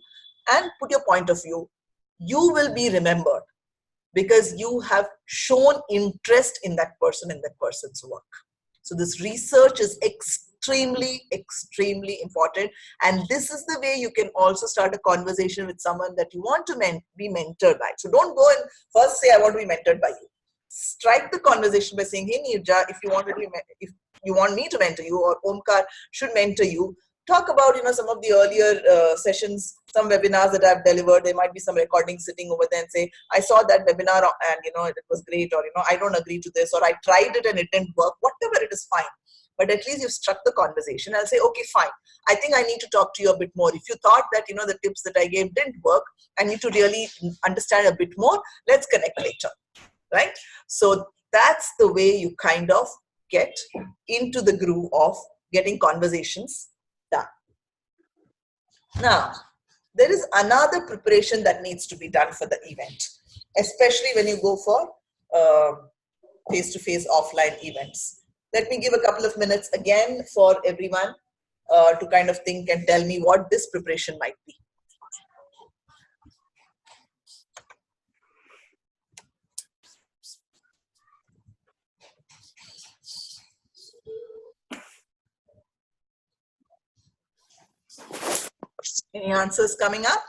and put your point of view. You will be remembered because you have shown interest in that person and that person's work. So this research is extremely, extremely important. And this is the way you can also start a conversation with someone that you want to be mentored by. So don't go and first say, I want to be mentored by you. Strike the conversation by saying, hey, Neerja, if you want me to mentor you, or Omkar should mentor you, talk about, some of the earlier sessions, some webinars that I've delivered. There might be some recordings sitting over there and say, I saw that webinar and, it was great, or, I don't agree to this, or I tried it and it didn't work. Whatever, it is fine. But at least you've struck the conversation. I'll say, okay, fine. I think I need to talk to you a bit more. If you thought that, the tips that I gave didn't work, I need to really understand a bit more. Let's connect later, right? So that's the way you kind of get into the groove of getting conversations done. Now, there is another preparation that needs to be done for the event, especially when you go for face-to-face offline events. Let me give a couple of minutes again for everyone to kind of think and tell me what this preparation might be. Any answers coming up?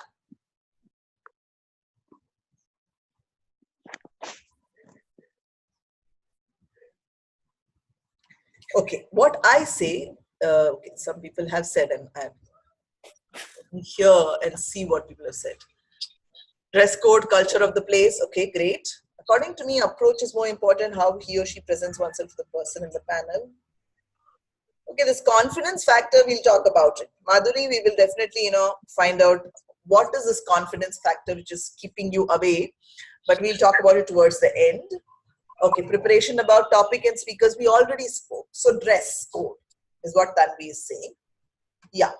Okay, what I say, okay, some people have said, and I'm here and see what people have said. Dress code, culture of the place, okay, great. According to me, approach is more important, how he or she presents oneself to the person in the panel. Okay, this confidence factor, we'll talk about it. Madhuri, we will definitely, find out what is this confidence factor which is keeping you away, but we'll talk about it towards the end. Okay, preparation about topic and speakers, we already spoke. So dress code is what Tanvi is saying. Yeah.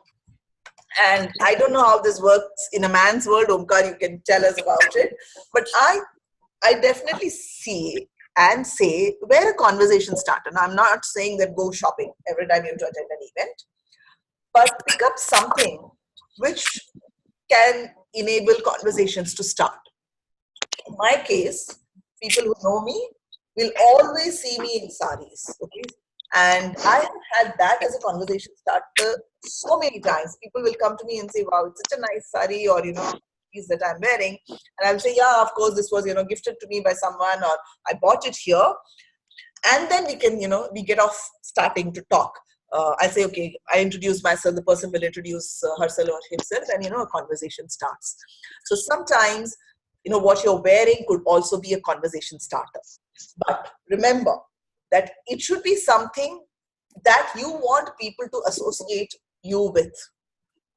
And I don't know how this works in a man's world. Omkar, you can tell us about it. But I definitely see and say where a conversation starts. And I'm not saying that go shopping every time you have to attend an event, but pick up something which can enable conversations to start. In my case, people who know me will always see me in saris. Okay, and I have had that as a conversation starter so many times. People will come to me and say, "Wow, it's such a nice sari," or piece that I'm wearing, and I'll say, "Yeah, of course, this was gifted to me by someone, or I bought it here." And then we can we get off starting to talk. I say, okay, I introduce myself, the person will introduce herself or himself, and a conversation starts. So sometimes what you're wearing could also be a conversation starter, but remember that it should be something that you want people to associate you with.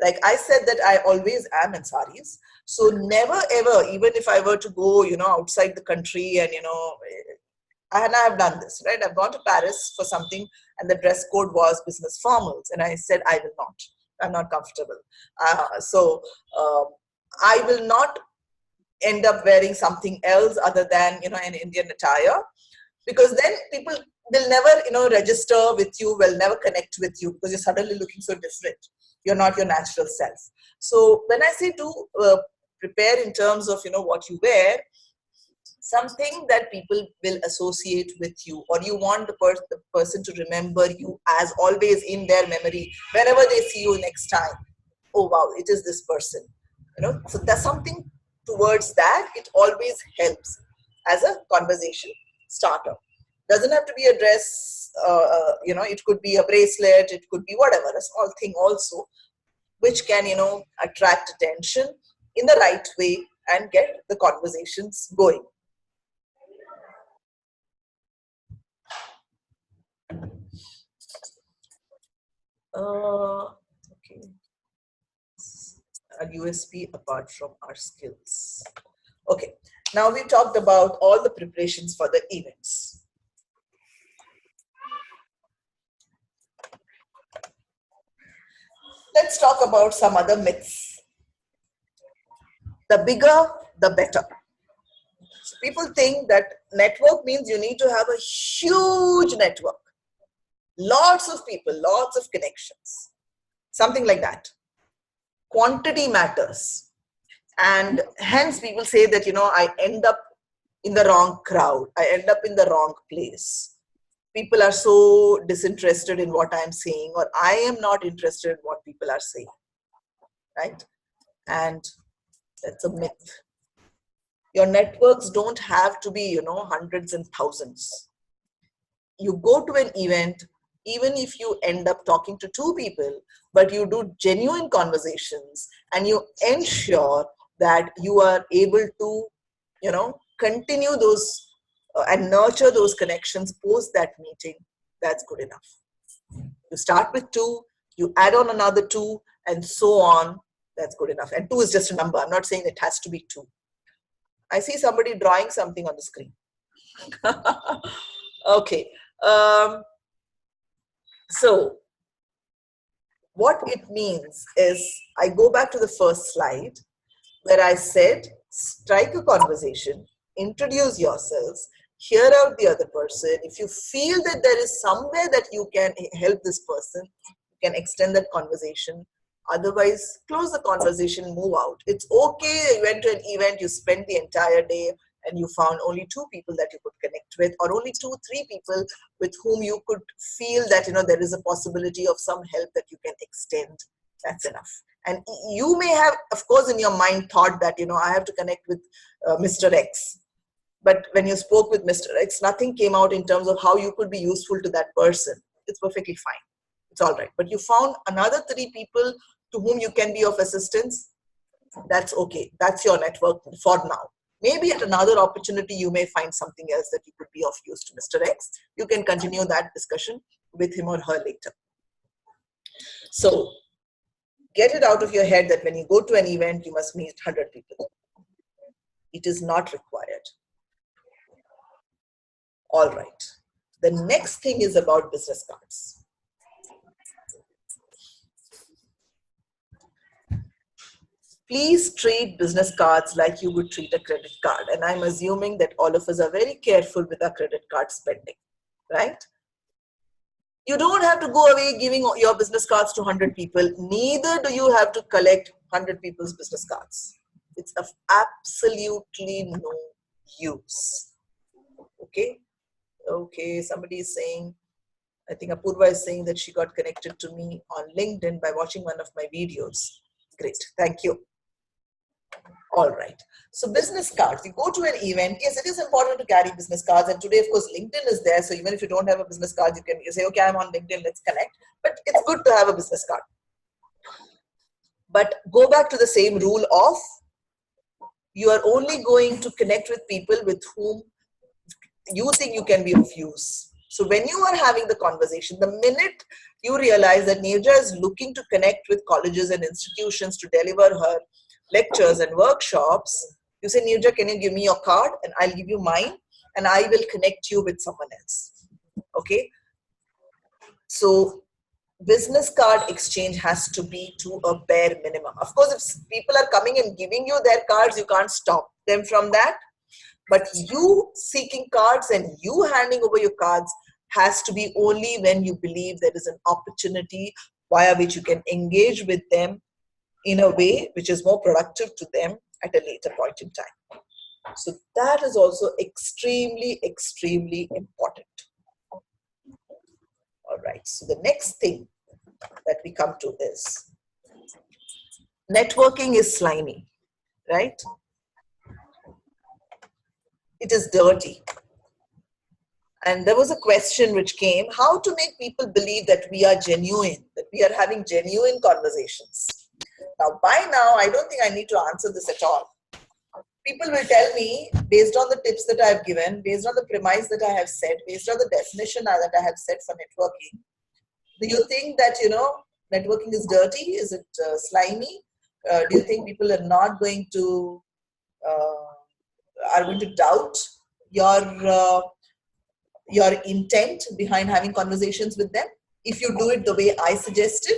Like I said, that I always am in saris, so never ever, even if I were to go outside the country, and and I have done this, right? I've gone to Paris for something, and the dress code was business formals, and I said I will not. I'm not comfortable. So I will not end up wearing something else other than an Indian attire, because then people will never register with you, will never connect with you, because you're suddenly looking so different. You're not your natural self. So when I say to prepare in terms of what you wear, something that people will associate with you, or you want the person to remember you as always in their memory whenever they see you next time. Oh wow, it is this person. So there's something towards that. It always helps as a conversation starter. Doesn't have to be a dress. It could be a bracelet. It could be whatever, a small thing also, which can attract attention in the right way and get the conversations going. Okay. A USP apart from our skills. Okay. Now we talked about all the preparations for the events. Let's talk about some other myths. The bigger, the better. So people think that network means you need to have a huge network. Lots of people, lots of connections. Something like that. Quantity matters. And hence people say that, I end up in the wrong crowd. I end up in the wrong place. People are so disinterested in what I'm saying, or I am not interested in what people are saying, right? And that's a myth. Your networks don't have to be, hundreds and thousands. You go to an event, even if you end up talking to 2 people, but you do genuine conversations and you ensure that you are able to, continue those and nurture those connections post that meeting, that's good enough. You start with 2, you add on another 2, and so on, that's good enough. And 2 is just a number. I'm not saying it has to be 2. I see somebody drawing something on the screen. Okay. So what it means is, I go back to the first slide where I said, strike a conversation, introduce yourselves, hear out the other person. If you feel that there is somewhere that you can help this person, you can extend that conversation. Otherwise, close the conversation, move out. It's okay, you went to an event, you spent the entire day, and you found only 2 people that you could connect with, or only 2, 3 people with whom you could feel that, there is a possibility of some help that you can extend. That's enough. And you may have, of course, in your mind thought that, I have to connect with Mr. X. But when you spoke with Mr. X, nothing came out in terms of how you could be useful to that person. It's perfectly fine. It's all right. But you found another 3 people to whom you can be of assistance. That's okay. That's your network for now. Maybe at another opportunity, you may find something else that you could be of use to Mr. X. You can continue that discussion with him or her later. So get it out of your head that when you go to an event, you must meet 100 people. It is not required. All right. The next thing is about business cards. please treat business cards like you would treat a credit card. And I'm assuming that all of us are very careful with our credit card spending, right? You don't have to go away giving your business cards to 100 people. Neither do you have to collect 100 people's business cards. It's of absolutely no use. Okay? Okay, somebody is saying, I think Apurva is saying that she got connected to me on LinkedIn by watching one of my videos. Great, thank you. All right. So business cards, you go to an event. Yes, it is important to carry business cards. And today, of course, LinkedIn is there. So even if you don't have a business card, you say, okay, I'm on LinkedIn, let's connect. But it's good to have a business card. But go back to the same rule of you are only going to connect with people with whom you think you can be of use. So when you are having the conversation, the minute you realize that Neerja is looking to connect with colleges and institutions to deliver her lectures and workshops, you say, Neerja, can you give me your card and I'll give you mine and I will connect you with someone else. Okay. So business card exchange has to be to a bare minimum. Of course, if people are coming and giving you their cards, you can't stop them from that. But you seeking cards and you handing over your cards has to be only when you believe there is an opportunity via which you can engage with them in a way which is more productive to them at a later point in time. So that is also extremely, extremely important. All right. So the next thing that we come to is networking is slimy, right? It is dirty. And there was a question which came, how to make people believe that we are genuine, that we are having genuine conversations. Now, by now, I don't think I need to answer this at all. People will tell me, based on the tips that I have given, based on the premise that I have said, based on the definition that I have set for networking, do you think that, networking is dirty? Is it slimy? Do you think people are not going to, are going to doubt your intent behind having conversations with them if you do it the way I suggested?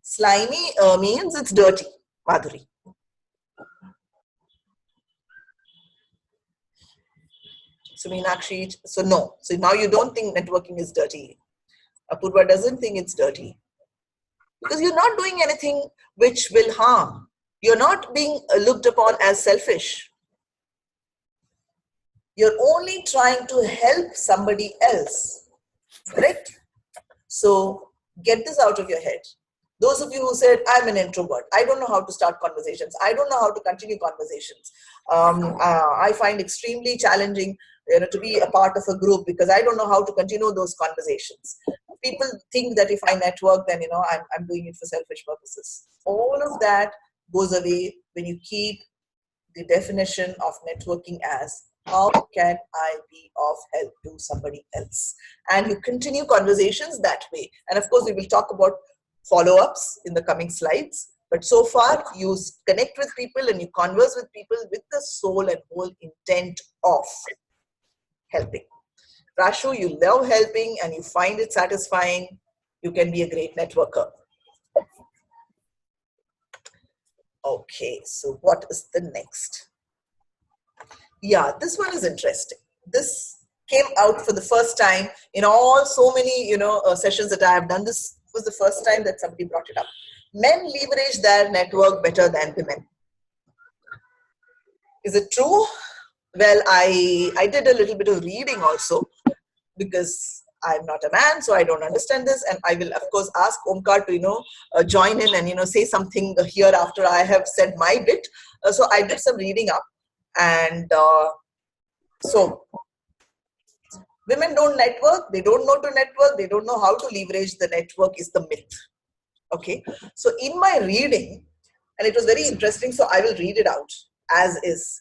Slimy means it's dirty, Madhuri. So Meenakshi, so no. So now you don't think networking is dirty. Apurva doesn't think it's dirty. Because you're not doing anything which will harm. You're not being looked upon as selfish. You're only trying to help somebody else. Correct? So get this out of your head. Those of you who said, I'm an introvert, I don't know how to start conversations, I don't know how to continue conversations. I find extremely challenging to be a part of a group because I don't know how to continue those conversations. People think that if I network, then I'm doing it for selfish purposes. All of that goes away when you keep the definition of networking as how can I be of help to somebody else? And you continue conversations that way. And of course, we will talk about follow-ups in the coming slides. But so far, you connect with people and you converse with people with the sole and whole intent of helping. Rashu, you love helping and you find it satisfying. You can be a great networker. Okay, so what is the next? Yeah, this one is interesting. This came out for the first time in all so many, sessions that I have done. This was the first time that somebody brought it up. Men leverage their network better than women. Is it true? Well, I did a little bit of reading also because I'm not a man, so I don't understand this. And I will, of course, ask Omkar to, join in and, say something here after I have said my bit. So I did some reading up. And so women don't network, they don't know to network, they don't know how to leverage the network is the myth. Okay, so in my reading, and it was very interesting, so I will read it out as is.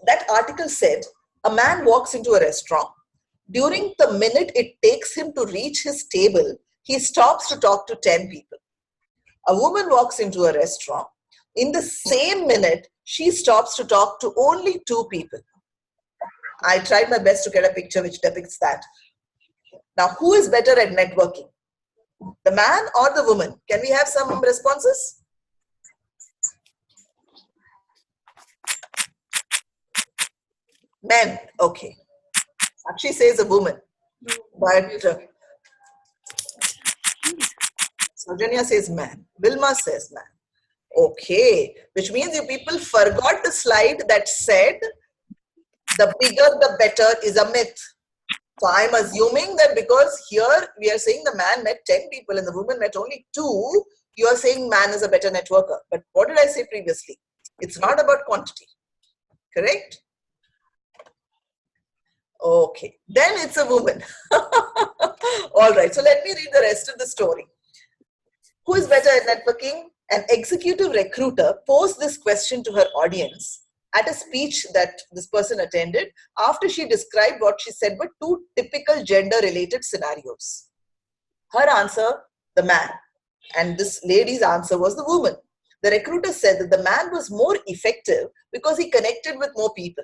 That article said, a man walks into a restaurant. During the minute it takes him to reach his table, he stops to talk to 10 people. A woman walks into a restaurant. In the same minute, she stops to talk to only 2 people. I tried my best to get a picture which depicts that. Now, who is better at networking? The man or the woman? Can we have some responses? Men. Okay. Sakshi says a woman. But Saujanya says man. Vilma says man. Okay. Which means you people forgot the slide that said the bigger the better is a myth. So I'm assuming that because here we are saying the man met 10 people and the woman met only 2, you are saying man is a better networker. But what did I say previously? It's not about quantity. Correct? Okay. Then it's a woman. All right. So let me read the rest of the story. Who is better at networking? An executive recruiter posed this question to her audience at a speech that this person attended after she described what she said were 2 typical gender-related scenarios. Her answer, the man, and this lady's answer was the woman. The recruiter said that the man was more effective because he connected with more people.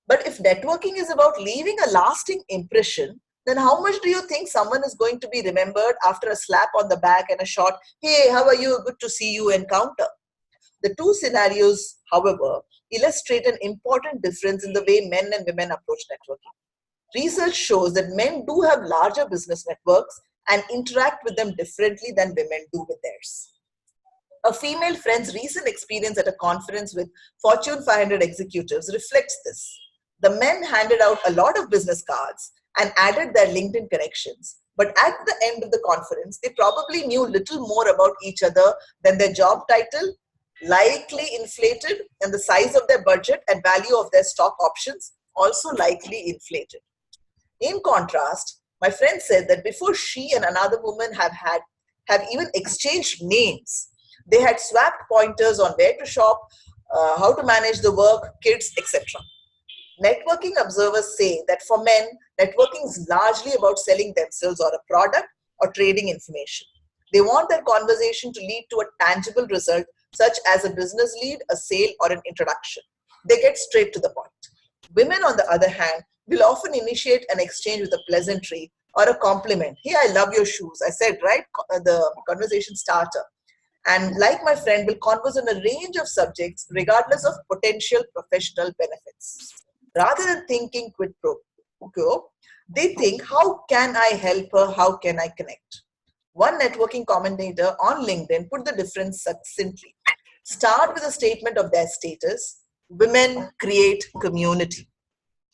But if networking is about leaving a lasting impression, then how much do you think someone is going to be remembered after a slap on the back and a short, hey, how are you? Good to see you encounter? The 2 scenarios, however, illustrate an important difference in the way men and women approach networking. Research shows that men do have larger business networks and interact with them differently than women do with theirs. A female friend's recent experience at a conference with Fortune 500 executives reflects this. The men handed out a lot of business cards and added their LinkedIn connections. But at the end of the conference, they probably knew little more about each other than their job title, likely inflated, and the size of their budget and value of their stock options also likely inflated. In contrast, my friend said that before she and another woman have even exchanged names, they had swapped pointers on where to shop, how to manage the work, kids, etc. Networking observers say that for men, networking is largely about selling themselves or a product or trading information. They want their conversation to lead to a tangible result, such as a business lead, a sale, or an introduction. They get straight to the point. Women, on the other hand, will often initiate an exchange with a pleasantry or a compliment. Hey, I love your shoes. I said, right? The conversation starter. And like my friend, will converse on a range of subjects regardless of potential professional benefits. Rather than thinking quid pro quo, they think, how can I help her? How can I connect? One networking commentator on LinkedIn put the difference succinctly. Start with a statement of their status. Women create community.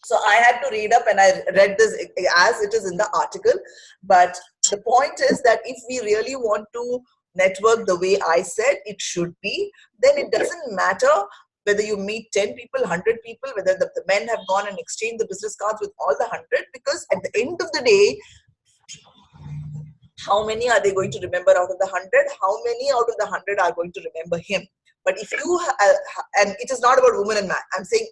So I had to read up and I read this as it is in the article. But the point is that if we really want to network the way I said it should be, then it doesn't matter whether you meet 10 people, 100 people, whether the men have gone and exchanged the business cards with all the 100, because at the end of the day, how many are they going to remember out of the 100? How many out of the 100 are going to remember him? But if you, and it is not about women and man, I'm saying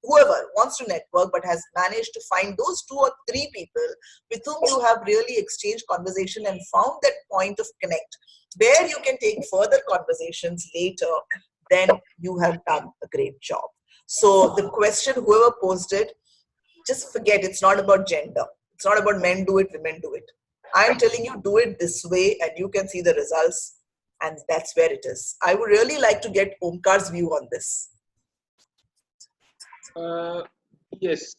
whoever wants to network but has managed to find those 2 or 3 people with whom you have really exchanged conversation and found that point of connect, where you can take further conversations later, then you have done a great job. So the question, whoever posted, just forget, it's not about gender. It's not about men do it, women do it. I'm telling you, do it this way and you can see the results, and that's where it is. I would really like to get Omkar's view on this.
Yes.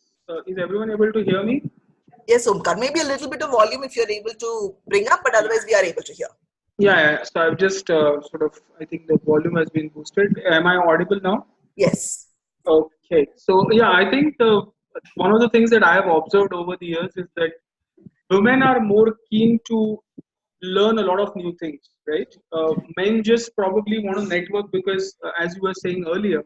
Is everyone able to hear me?
Yes, Omkar. Maybe a little bit of volume if you're able to bring up, but otherwise we are able to hear.
Yeah. So I've just I think the volume has been boosted. Am I audible now?
Yes.
Okay. So yeah, I think one of the things that I have observed over the years is that women are more keen to learn a lot of new things, right? Men just probably want to network because, as you were saying earlier,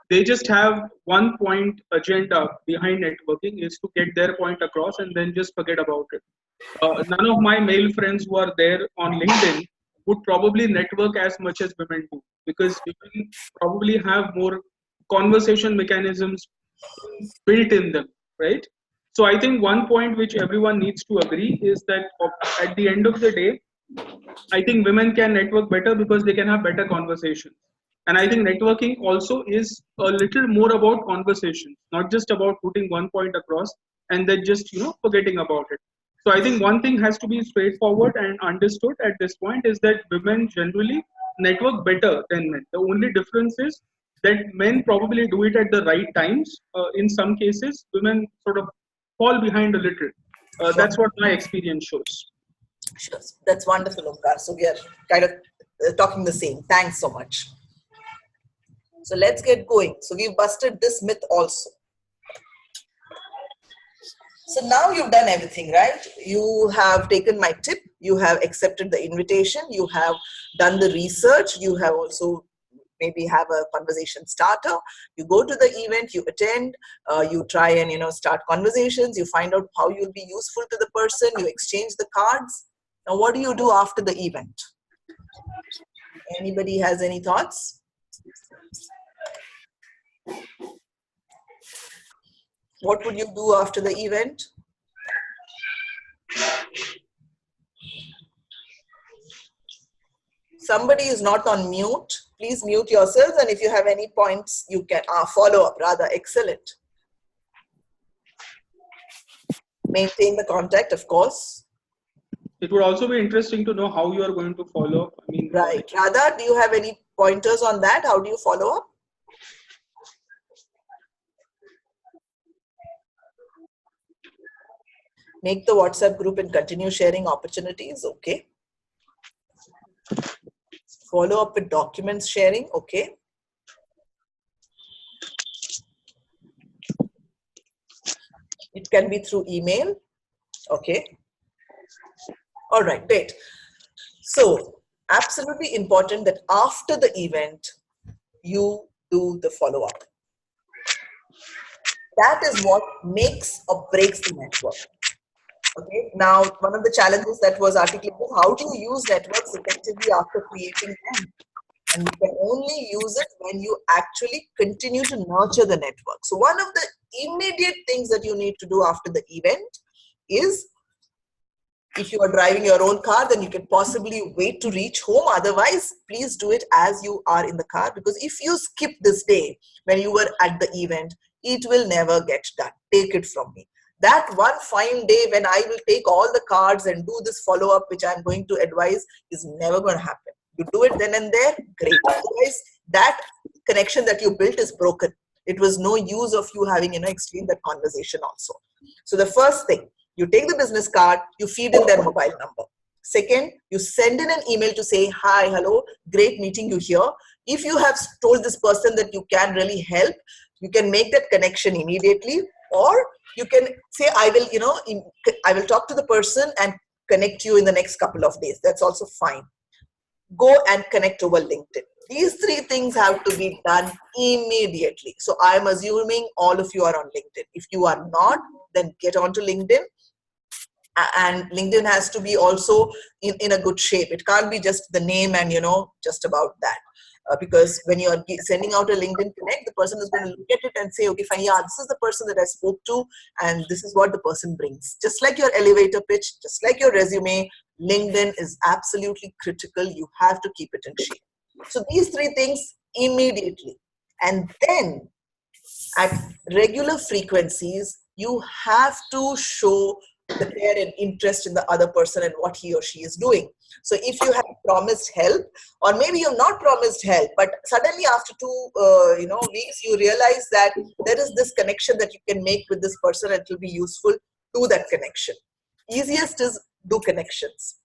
they just have one point agenda behind networking is to get their point across and then just forget about it. None of my male friends who are there on LinkedIn would probably network as much as women do, because women probably have more conversation mechanisms built in them, right? So I think one point which everyone needs to agree is that at the end of the day, I think women can network better because they can have better conversations. And I think networking also is a little more about conversations, not just about putting one point across and then just, forgetting about it. So I think one thing has to be straightforward and understood at this point is that women generally network better than men. The only difference is that men probably do it at the right times. In some cases, women sort of fall behind a little. That's what my experience shows.
Sure. That's wonderful, Omkar. So we are kind of talking the same. Thanks so much. So let's get going. So we've busted this myth also. So now you've done everything, right? You have taken my tip. You have accepted the invitation. You have done the research. You have also maybe have a conversation starter. You go to the event, you attend, you try and start conversations. You find out how you'll be useful to the person. You exchange the cards. Now, what do you do after the event? Anybody has any thoughts? What would you do after the event? Somebody is not on mute. Please mute yourselves, and if you have any points, you can follow up. Rather, excellent. Maintain the contact, of course.
It would also be interesting to know how you are going to follow up. I mean,
right. Radha, do you have any pointers on that? How do you follow up? Make the WhatsApp group and continue sharing opportunities. Okay. Follow up with documents sharing. Okay. It can be through email. Okay. All right, great. So absolutely important that after the event, you do the follow-up. That is what makes or breaks the network. Okay. Now, one of the challenges that was articulated, how do you use networks effectively after creating them? And you can only use it when you actually continue to nurture the network. So one of the immediate things that you need to do after the event is, if you are driving your own car, then you can possibly wait to reach home. Otherwise, please do it as you are in the car, because if you skip this day when you were at the event, it will never get done. Take it from me. That one fine day when I will take all the cards and do this follow-up, which I'm going to advise, is never going to happen. You do it then and there, great. Otherwise, that connection that you built is broken. It was no use of you having, explained that conversation also. So the first thing, you take the business card, you feed in their mobile number. Second, you send in an email to say, hi, hello, great meeting you here. If you have told this person that you can really help, you can make that connection immediately, or you can say, I will talk to the person and connect you in the next couple of days. That's also fine. Go and connect over LinkedIn. These three things have to be done immediately. So I'm assuming all of you are on LinkedIn. If you are not, then get onto LinkedIn. And LinkedIn has to be also in a good shape. It can't be just the name and, just about that. Because when you are sending out a LinkedIn connect, the person is going to look at it and say, okay, fine, yeah, this is the person that I spoke to, and this is what the person brings. Just like your elevator pitch, just like your resume, LinkedIn is absolutely critical. You have to keep it in shape. So these three things immediately. And then at regular frequencies, you have to show the care and interest in the other person and what he or she is doing. So if you have promised help, or maybe you've not promised help, but suddenly after 2 weeks, you realize that there is this connection that you can make with this person and it will be useful to that connection. Easiest is do connections.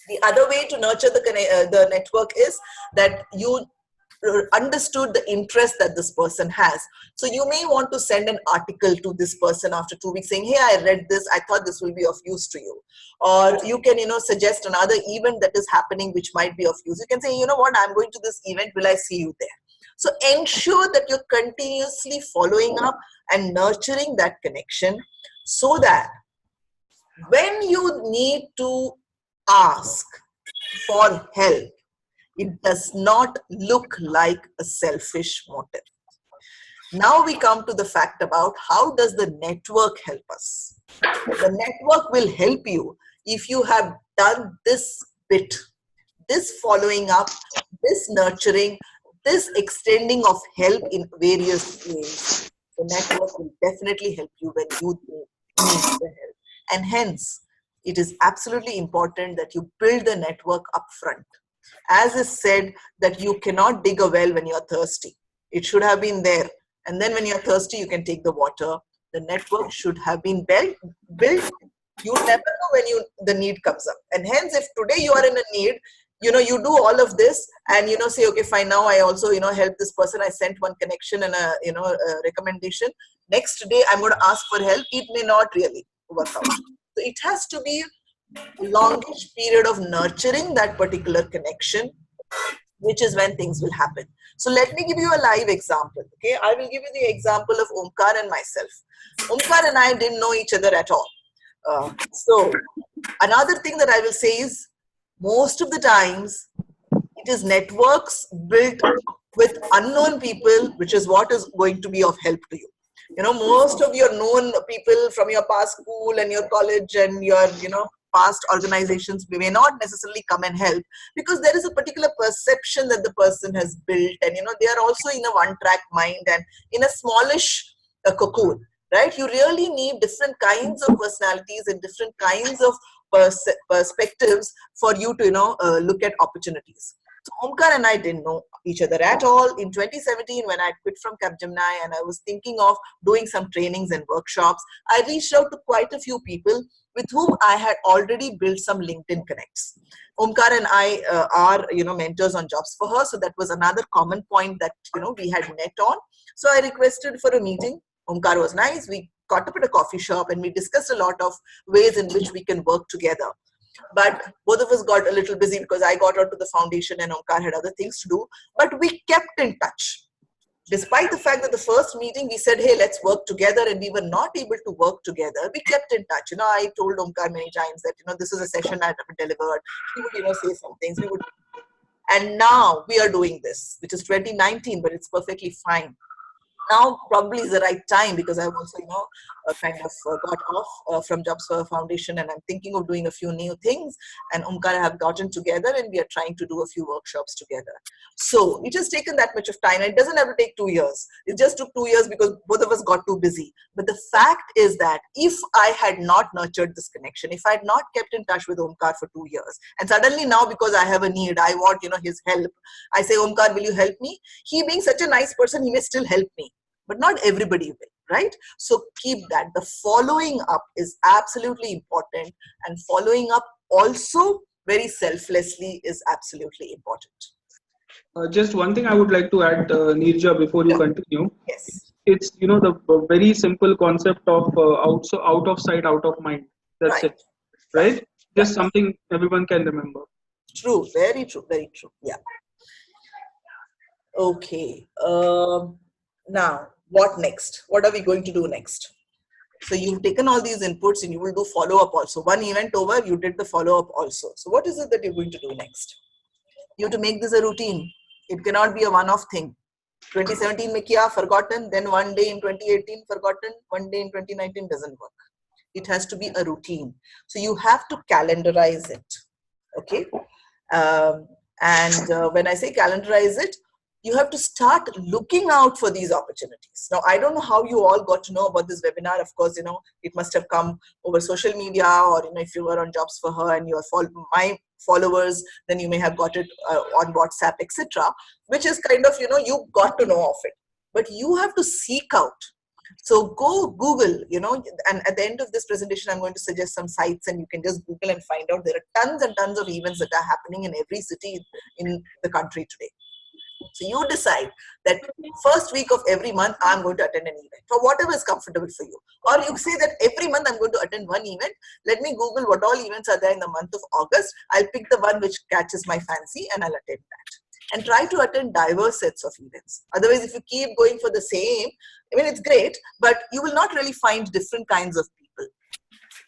The other way to nurture the network is that you understood the interest that this person has. So you may want to send an article to this person after 2 weeks saying, hey, I read this, I thought this will be of use to you. Or you can, suggest another event that is happening which might be of use. You can say, you know what, I'm going to this event, will I see you there? So ensure that you're continuously following up and nurturing that connection, so that when you need to ask for help, it does not look like a selfish motive. Now we come to the fact about how does the network help us. The network will help you if you have done this bit, this following up, this nurturing, this extending of help in various ways. The network will definitely help you when you need the help. And hence, it is absolutely important that you build the network upfront. As is said, that you cannot dig a well when you're thirsty. It should have been there. And then when you're thirsty, you can take the water. The network should have been built. You never know when the need comes up. And hence, if today you are in a need, you do all of this and, say, okay, fine, now I also, help this person. I sent one connection and a recommendation. Next day, I'm going to ask for help. It may not really work out. So it has to be a longish period of nurturing that particular connection, which is when things will happen. So let me give you a live example. Okay, I will give you the example of Omkar and myself. Omkar and I didn't know each other at all. So another thing that I will say is, most of the times it is networks built with unknown people, which is what is going to be of help to you. Most of your known people from your past school and your college and your, past organizations may not necessarily come and help, because there is a particular perception that the person has built, and they are also in a one-track mind and in a smallish cocoon, right? You really need different kinds of personalities and different kinds of perspectives for you to look at opportunities. So Omkar and I didn't know each other at all. In 2017, when I quit from Capgemini and I was thinking of doing some trainings and workshops, I reached out to quite a few people with whom I had already built some LinkedIn connects. Omkar and I are mentors on Jobs for Her, so that was another common point that we had met on. So I requested for a meeting. Omkar was nice. We caught up at a coffee shop and we discussed a lot of ways in which we can work together. But both of us got a little busy because I got out to the foundation and Omkar had other things to do. But we kept in touch. Despite the fact that the first meeting we said, hey, let's work together, and we were not able to work together, we kept in touch. I told Omkar many times that, this is a session I have delivered. He would, say some things. And now we are doing this, which is 2019, but it's perfectly fine. Now probably is the right time, because I've also, got off from Jobs for Foundation, and I'm thinking of doing a few new things. And Omkar have gotten together, and we are trying to do a few workshops together. So it has taken that much of time. It doesn't have to take 2 years. It just took 2 years because both of us got too busy. But the fact is that if I had not nurtured this connection, if I had not kept in touch with Omkar for 2 years, and suddenly now because I have a need, I want his help, I say, Omkar, will you help me? He being such a nice person, he may still help me. But not everybody will, right? So keep that. The following up is absolutely important, and following up also very selflessly is absolutely important.
Just one thing I would like to add, Nirja, before you continue.
Yes.
It's the very simple concept of out of sight, out of mind. That's it, right? Just something everyone can remember.
True, very true, very true. Yeah. Okay. Now, what next? What are we going to do next? So you've taken all these inputs and you will do follow-up also. One event over, you did the follow-up also. So what is it that you're going to do next? You have to make this a routine. It cannot be a one-off thing. 2017 mein kiya, forgotten, then one day in 2018 forgotten, one day in 2019 doesn't work. It has to be a routine. So you have to calendarize it. Okay. When I say calendarize it, you have to start looking out for these opportunities. Now, I don't know how you all got to know about this webinar. Of course, it must have come over social media, or, if you were on Jobs for Her and you are my followers, then you may have got it on WhatsApp, etc., which is kind of, you got to know of it. But you have to seek out. So go Google, and at the end of this presentation, I'm going to suggest some sites, and you can just Google and find out. There are tons and tons of events that are happening in every city in the country today. So you decide that first week of every month, I'm going to attend an event for whatever is comfortable for you. Or you say that every month I'm going to attend one event. Let me Google what all events are there in the month of August. I'll pick the one which catches my fancy and I'll attend that. And try to attend diverse sets of events. Otherwise, if you keep going for the same, it's great, but you will not really find different kinds of people.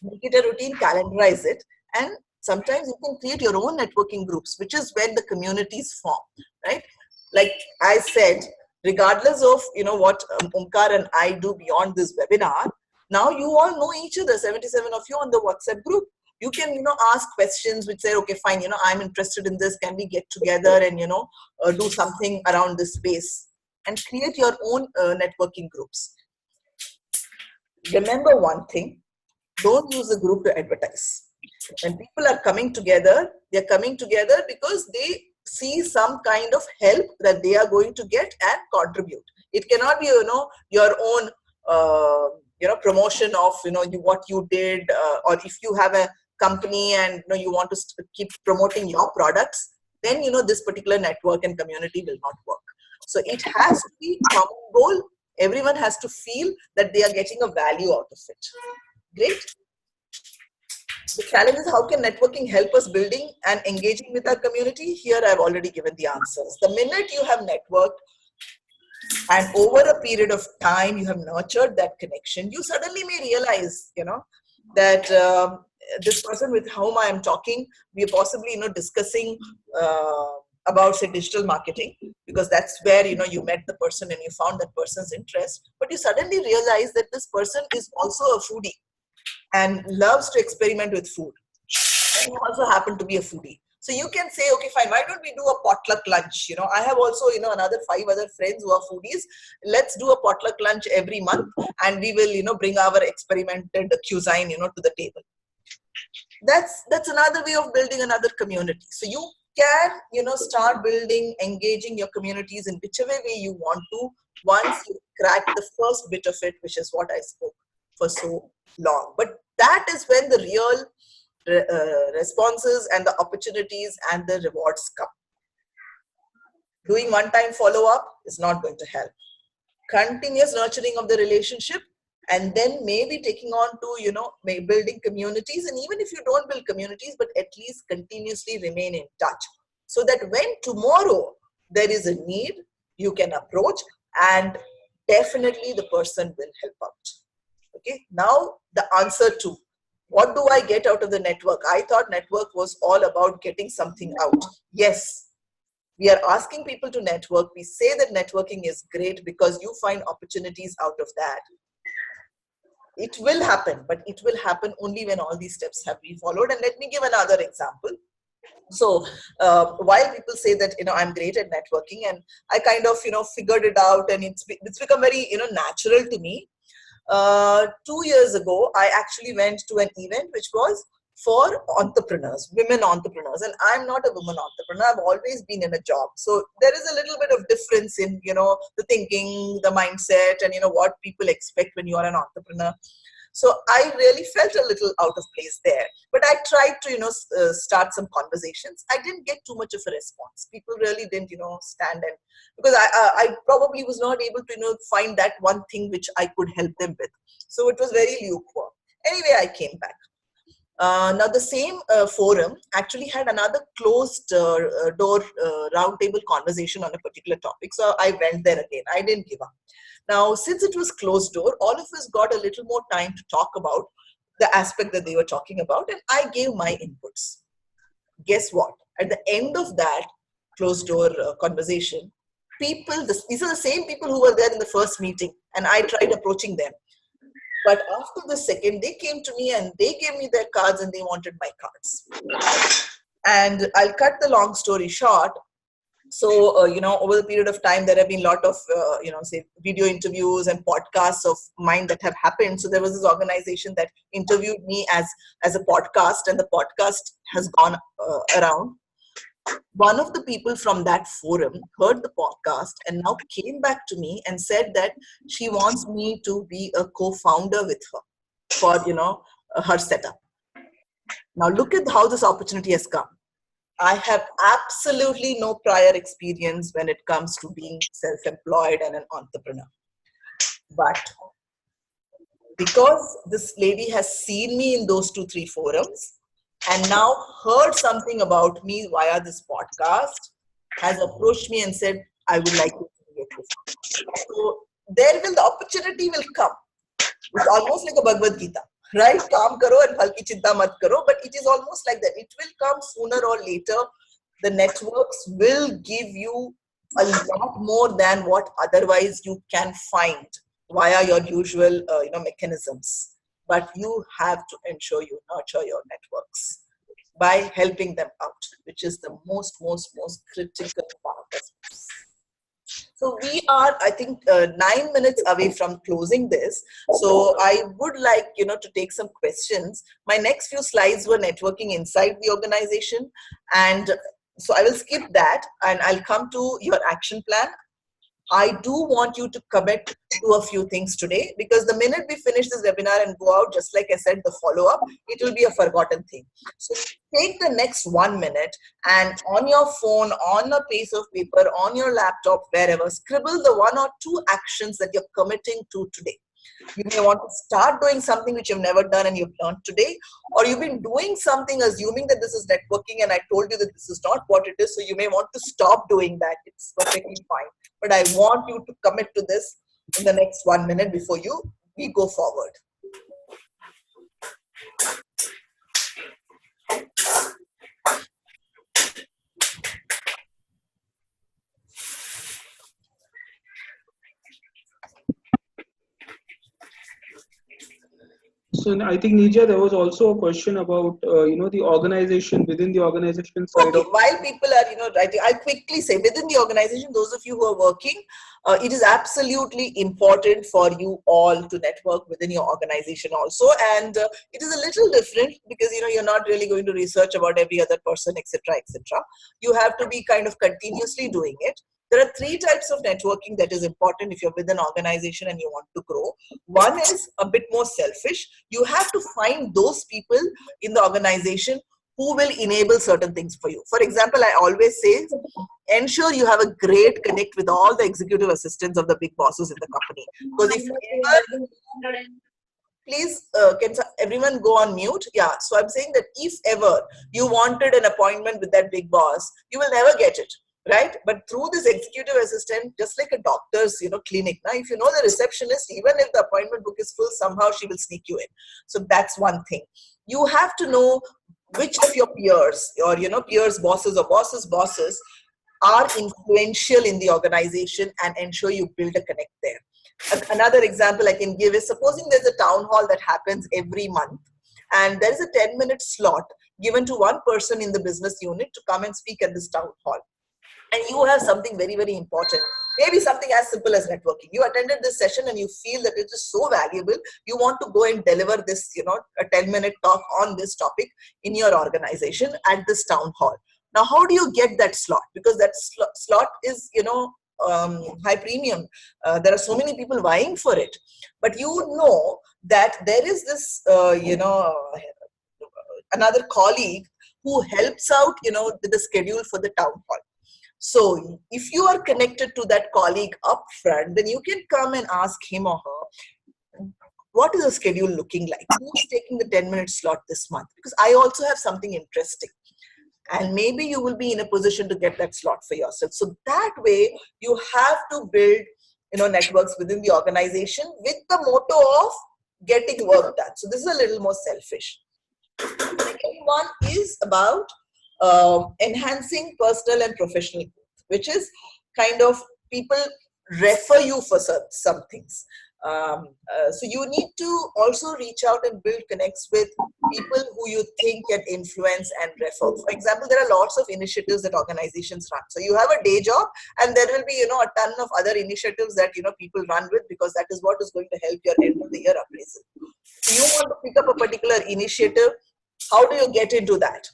Make it a routine, calendarize it, and sometimes you can create your own networking groups, which is where the communities form, right? Like I said, regardless of what Omkar and I do beyond this webinar, now you all know each other, 77 of you on the WhatsApp group. You can ask questions which say, okay, fine, I'm interested in this. Can we get together and do something around this space, and create your own networking groups. Remember one thing: don't use a group to advertise. When people are coming together, they're coming together because they see some kind of help that they are going to get and contribute. It cannot be, your own, promotion of, what you did, or if you have a company and you want to keep promoting your products, then this particular network and community will not work. So it has to be common goal. Everyone has to feel that they are getting a value out of it. Great. The challenge is, how can networking help us building and engaging with our community? Here I've already given the answers. The minute you have networked and over a period of time you have nurtured that connection, you suddenly may realize, that this person with whom I am talking, we are possibly, discussing about, say, digital marketing, because that's where, you met the person and you found that person's interest. But you suddenly realize that this person is also a foodie and loves to experiment with food. And you also happen to be a foodie. So you can say, okay, fine, why don't we do a potluck lunch? I have also, another 5 other friends who are foodies. Let's do a potluck lunch every month, and we will, bring our experimented cuisine, to the table. That's another way of building another community. So you can, start building, engaging your communities in whichever way you want to, once you crack the first bit of it, which is what I spoke for so long. But that is when the real responses and the opportunities and the rewards come. Doing one-time follow-up is not going to help. Continuous nurturing of the relationship, and then maybe taking on to, building communities. And even if you don't build communities, but at least continuously remain in touch, so that when tomorrow there is a need, you can approach, and definitely the person will help out. Okay, now the answer to what do I get out of the network? I thought network was all about getting something out. Yes, we are asking people to network. We say that networking is great because you find opportunities out of that. It will happen, but it will happen only when all these steps have been followed. And let me give another example. So while people say that, I'm great at networking, and I kind of, figured it out, and it's become very, natural to me. 2 years ago, I actually went to an event which was for entrepreneurs, women entrepreneurs. And I'm not a woman entrepreneur. I've always been in a job. So there is a little bit of difference in, the thinking, the mindset, and, what people expect when you are an entrepreneur. So I really felt a little out of place there. But I tried to, start some conversations. I didn't get too much of a response. People really didn't, stand and, because I probably was not able to, find that one thing which I could help them with. So it was very lukewarm. Anyway, I came back. Now the same forum actually had another closed door roundtable conversation on a particular topic. So I went there again. I didn't give up. Now, since it was closed door, all of us got a little more time to talk about the aspect that they were talking about, and I gave my inputs. Guess what? At the end of that closed door conversation, these are the same people who were there in the first meeting, and I tried approaching them. But after the second, they came to me and they gave me their cards and they wanted my cards. And I'll cut the long story short. So, over the period of time, there have been a lot of, say, video interviews and podcasts of mine that have happened. So there was this organization that interviewed me as a podcast, and the podcast has gone around. One of the people from that forum heard the podcast and now came back to me and said that she wants me to be a co-founder with her for, her setup. Now look at how this opportunity has come. I have absolutely no prior experience when it comes to being self-employed and an entrepreneur. But because this lady has seen me in those 2-3 forums and now heard something about me via this podcast, has approached me and said, I would like to be a co-founder. So the opportunity will come. It's almost like a Bhagavad Gita. Right? Kaam karo and phal ki chinta mat karo. But it is almost like that. It will come sooner or later. The networks will give you a lot more than what otherwise you can find via your usual mechanisms. But you have to ensure you nurture your networks by helping them out, which is the most critical part of this. So we are, I think, 9 minutes away from closing this. So I would like, to take some questions. My next few slides were networking inside the organization. And so I will skip that and I'll come to your action plan. I do want you to commit to a few things today, because the minute we finish this webinar and go out, just like I said, the follow-up, it will be a forgotten thing. So take the next 1 minute and on your phone, on a piece of paper, on your laptop, wherever, scribble the 1 or 2 actions that you're committing to today. You may want to start doing something which you've never done and you've learned today, or you've been doing something assuming that this is networking and I told you that this is not what it is, so you may want to stop doing that. It's perfectly fine. But I want you to commit to this in the next 1 minute before we go forward.
So I think, Nija, there was also a question about the organization, within the organization side.
Okay, while people are writing, I'll quickly say, within the organization, those of you who are working, it is absolutely important for you all to network within your organization also. And it is a little different because you're not really going to research about every other person, etc., etc. You have to be kind of continuously doing it. There are 3 types of networking that is important if you're with an organization and you want to grow. One is a bit more selfish. You have to find those people in the organization who will enable certain things for you. For example, I always say, ensure you have a great connect with all the executive assistants of the big bosses in the company. Because if ever, please, can everyone go on mute? Yeah, so I'm saying that if ever you wanted an appointment with that big boss, you will never get it. Right? But through this executive assistant, just like a doctor's, clinic, now if you know the receptionist, even if the appointment book is full, somehow she will sneak you in. So that's one thing. You have to know which of your peers or, peers, bosses or bosses are influential in the organization, and ensure you build a connect there. Another example I can give is, supposing there's a town hall that happens every month and there is a 10-minute slot given to one person in the business unit to come and speak at this town hall. And you have something very, very important. Maybe something as simple as networking. You attended this session and you feel that it is so valuable. You want to go and deliver this, a 10-minute talk on this topic in your organization at this town hall. Now, how do you get that slot? Because that slot is, high premium. There are so many people vying for it. But you know that there is this, another colleague who helps out, with the schedule for the town hall. So if you are connected to that colleague up front, then you can come and ask him or her, what is the schedule looking like? Who's taking the 10-minute slot this month? Because I also have something interesting. And maybe you will be in a position to get that slot for yourself. So that way you have to build, networks within the organization with the motto of getting work done. So this is a little more selfish. The second one is about enhancing personal and professional growth, which is kind of people refer you for some things. So you need to also reach out and build connects with people who you think can influence and refer. For example, there are lots of initiatives that organizations run. So you have a day job and there will be, a ton of other initiatives that, people run with, because that is what is going to help your end of the year appraisal. So you want to pick up a particular initiative. How do you get into that?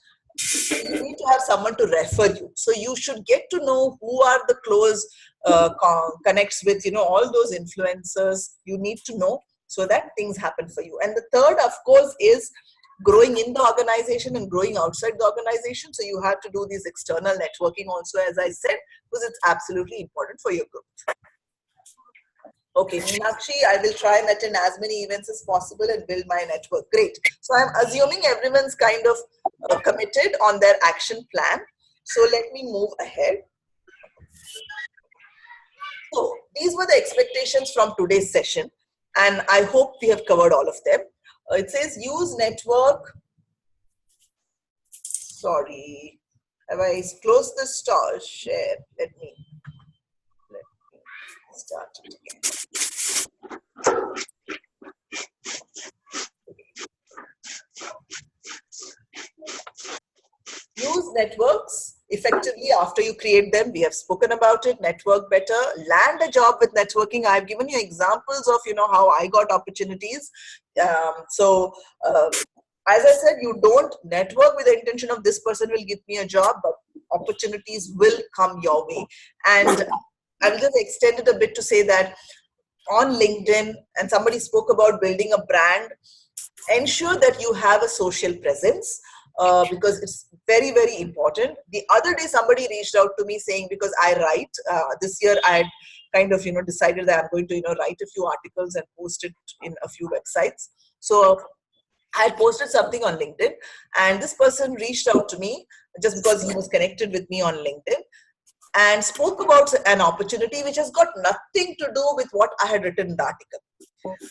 You need to have someone to refer you. So you should get to know who are the close connects with, all those influencers you need to know, so that things happen for you. And the third, of course, is growing in the organization and growing outside the organization. So you have to do this external networking also, as I said, because it's absolutely important for your growth. Okay, Meenakshi, I will try and attend as many events as possible and build my network. Great. So I'm assuming everyone's kind of committed on their action plan. So let me move ahead. So these were the expectations from today's session, and I hope we have covered all of them. It says use network. Sorry, have I closed the share? Let me start it again. Use networks effectively after you create them. We have spoken about it. Network better, land a job with networking. I've given you examples of, how I got opportunities. As I said, you don't network with the intention of this person will give me a job, but opportunities will come your way. And I will just extend it a bit to say that on LinkedIn, and somebody spoke about building a brand, ensure that you have a social presence, because it's very, very important. The other day, somebody reached out to me saying, because I write, this year I had kind of, decided that I'm going to, write a few articles and post it in a few websites. So I had posted something on LinkedIn, and this person reached out to me just because he was connected with me on LinkedIn and spoke about an opportunity which has got nothing to do with what I had written in the article.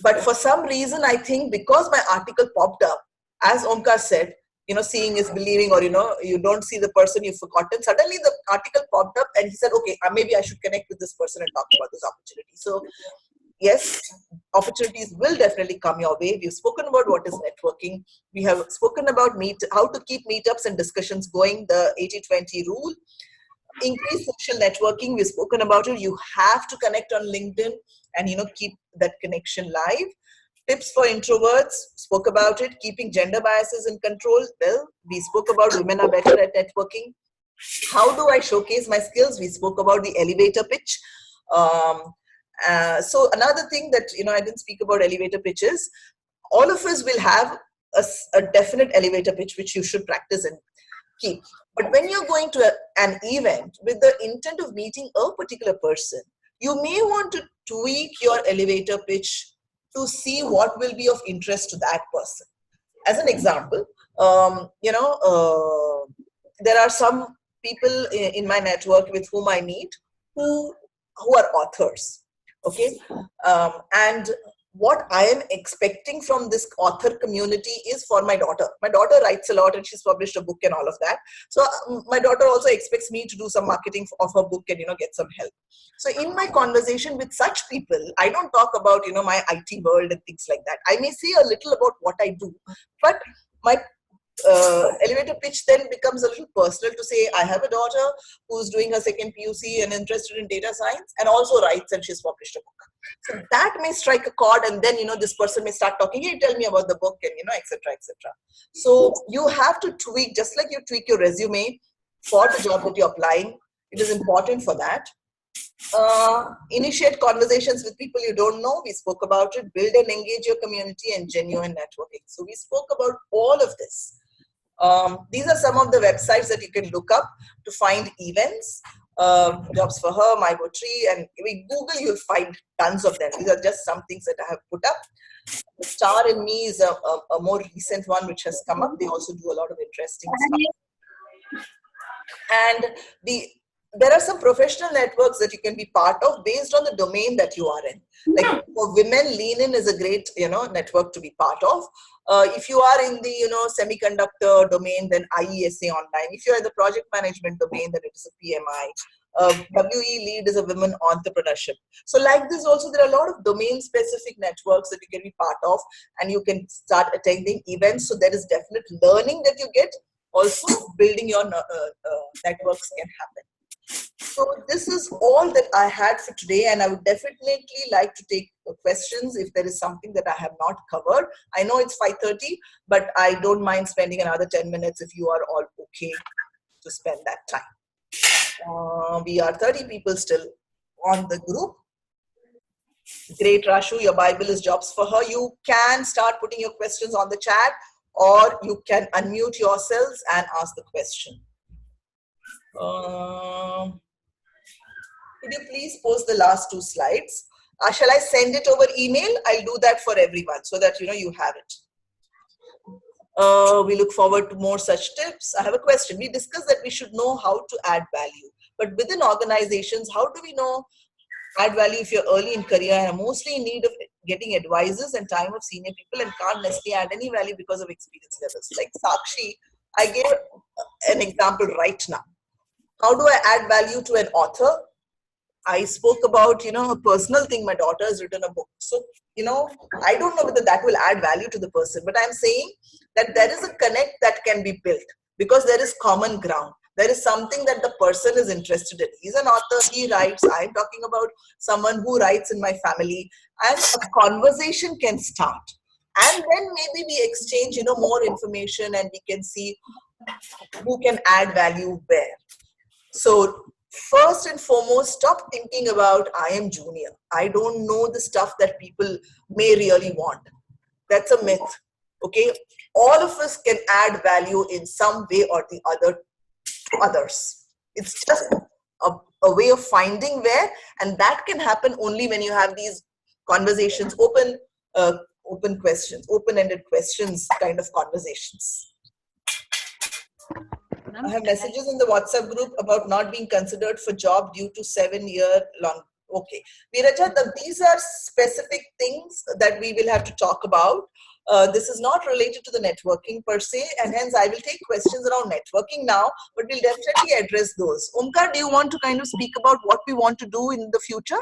But for some reason, I think because my article popped up, as Omkar said, seeing is believing, or, you don't see the person you've forgotten. Suddenly the article popped up and he said, okay, maybe I should connect with this person and talk about this opportunity. So yes, opportunities will definitely come your way. We've spoken about what is networking. We have spoken about how to keep meetups and discussions going, the 80-20 rule. Increase social networking, we've spoken about it. You have to connect on LinkedIn and keep that connection live. Tips for introverts, spoke about it. Keeping gender biases in control, well, we spoke about women are better at networking. How do I showcase my skills? We spoke about the elevator pitch. So another thing that I didn't speak about elevator pitches. All of us will have a definite elevator pitch which you should practice and keep. But when you're going to an event with the intent of meeting a particular person, you may want to tweak your elevator pitch to see what will be of interest to that person. As an example, there are some people in my network with whom I meet who are authors. Okay, and what I am expecting from this author community is for my daughter. My daughter writes a lot and she's published a book and all of that. So my daughter also expects me to do some marketing of her book and, get some help. So in my conversation with such people, I don't talk about, my IT world and things like that. I may say a little about what I do, but my elevator pitch then becomes a little personal to say, I have a daughter who's doing her second PUC and interested in data science and also writes and she's published a book. So that may strike a chord, and then, this person may start talking, hey, tell me about the book and, etc., etc. So you have to tweak, just like you tweak your resume for the job that you're applying. It is important for that. Initiate conversations with people you don't know. We spoke about it. Build and engage your community and genuine networking. So we spoke about all of this. These are some of the websites that you can look up to find events. Jobs for Her, MyBotree, and if you Google, you'll find tons of them. These are just some things that I have put up. The Star in Me is a more recent one which has come up. They also do a lot of interesting stuff. And there are some professional networks that you can be part of based on the domain that you are in. Like for women, Lean-In is a great, network to be part of. If you are in the, semiconductor domain, then IESA Online. If you're in the project management domain, then it is a PMI. WE Lead is a women entrepreneurship. So like this also, there are a lot of domain-specific networks that you can be part of, and you can start attending events. So there is definite learning that you get. Also, building your networks can happen. So this is all that I had for today, and I would definitely like to take questions if there is something that I have not covered. I know it's 5:30, but I don't mind spending another 10 minutes if you are all okay to spend that time. We are 30 people still on the group. Great, Rashu, your Bible is Jobs for Her. You can start putting your questions on the chat, or you can unmute yourselves and ask the question. Could you please post the last 2 slides? Shall I send it over email? I'll do that for everyone so that you have it. We look forward to more such tips. I have a question. We discussed that we should know how to add value, but within organizations, how do we know add value if you're early in career and are mostly in need of getting advisors and time of senior people and can't necessarily add any value because of experience levels? Like Sakshi, I gave an example right now. How do I add value to an author? I spoke about, a personal thing. My daughter has written a book. So, I don't know whether that will add value to the person, but I'm saying that there is a connect that can be built because there is common ground. There is something that the person is interested in. He's an author, he writes. I'm talking about someone who writes in my family, and a conversation can start. And then maybe we exchange, more information, and we can see who can add value where. So first and foremost, stop thinking about I am junior. I don't know the stuff that people may really want. That's a myth. Okay, all of us can add value in some way or the other to others. It's just a way of finding where, and that can happen only when you have these conversations, open questions, open-ended questions kind of conversations. I have messages in the WhatsApp group about not being considered for job due to 7-year long. Okay, Veeraja, these are specific things that we will have to talk about. This is not related to the networking per se, and hence I will take questions around networking now, but we'll definitely address those. Omkar, do you want to kind of speak about what we want to do in the future?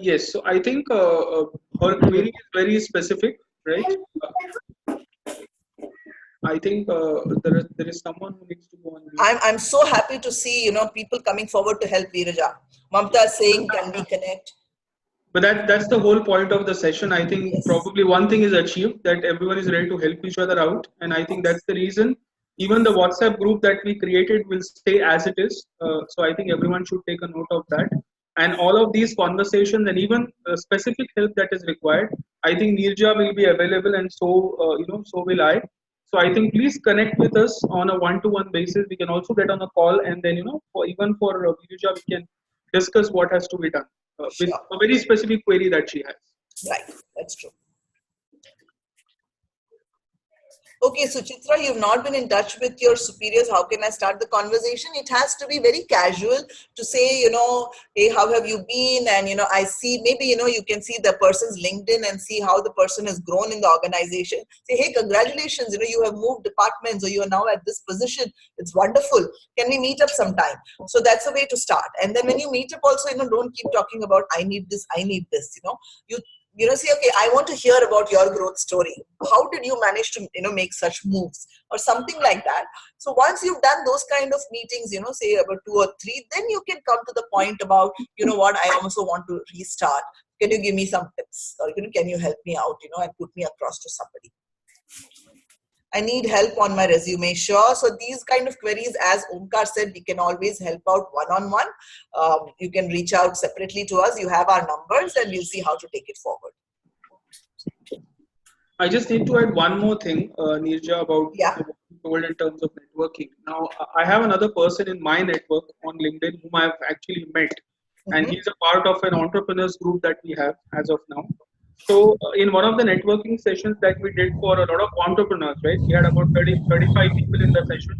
Yes, so I think her query is very specific, right? I think there is someone who needs to go on.
I'm so happy to see people coming forward to help Veeraja. Mamta is saying, can we connect?
But that's the whole point of the session. I think
Yes.
probably one thing is achieved, that everyone is ready to help each other out, and I think that's the reason. Even the WhatsApp group that we created will stay as it is. So I think everyone should take a note of that. And all of these conversations and even specific help that is required, I think Neerja will be available, and so so will I. So I think please connect with us on a one-to-one basis. We can also get on a call, and then even for Neerja, we can discuss what has to be done with a very specific query that she has.
Right, that's true. Okay, Suchitra, you've not been in touch with your superiors. How can I start the conversation? It has to be very casual to say, hey, how have you been? And, I see, maybe, you can see the person's LinkedIn and see how the person has grown in the organization. Say, hey, congratulations, you have moved departments, or you are now at this position. It's wonderful. Can we meet up sometime? So that's a way to start. And then when you meet up also, don't keep talking about, I need this, you say, okay, I want to hear about your growth story. How did you manage to, make such moves or something like that? So once you've done those kind of meetings, say about 2 or 3, then you can come to the point about, what, I also want to restart. Can you give me some tips, or can you help me out, and put me across to somebody? I need help on my resume. Sure. So these kind of queries, as Omkar said, we can always help out one-on-one. You can reach out separately to us. You have our numbers, and we'll see how to take it forward.
I just need to add one more thing, Neerja, about what you told in terms of networking. Now, I have another person in my network on LinkedIn whom I've actually met, and he's a part of an entrepreneurs group that we have as of now. So in one of the networking sessions that we did for a lot of entrepreneurs, right? We had about 35 people in the session,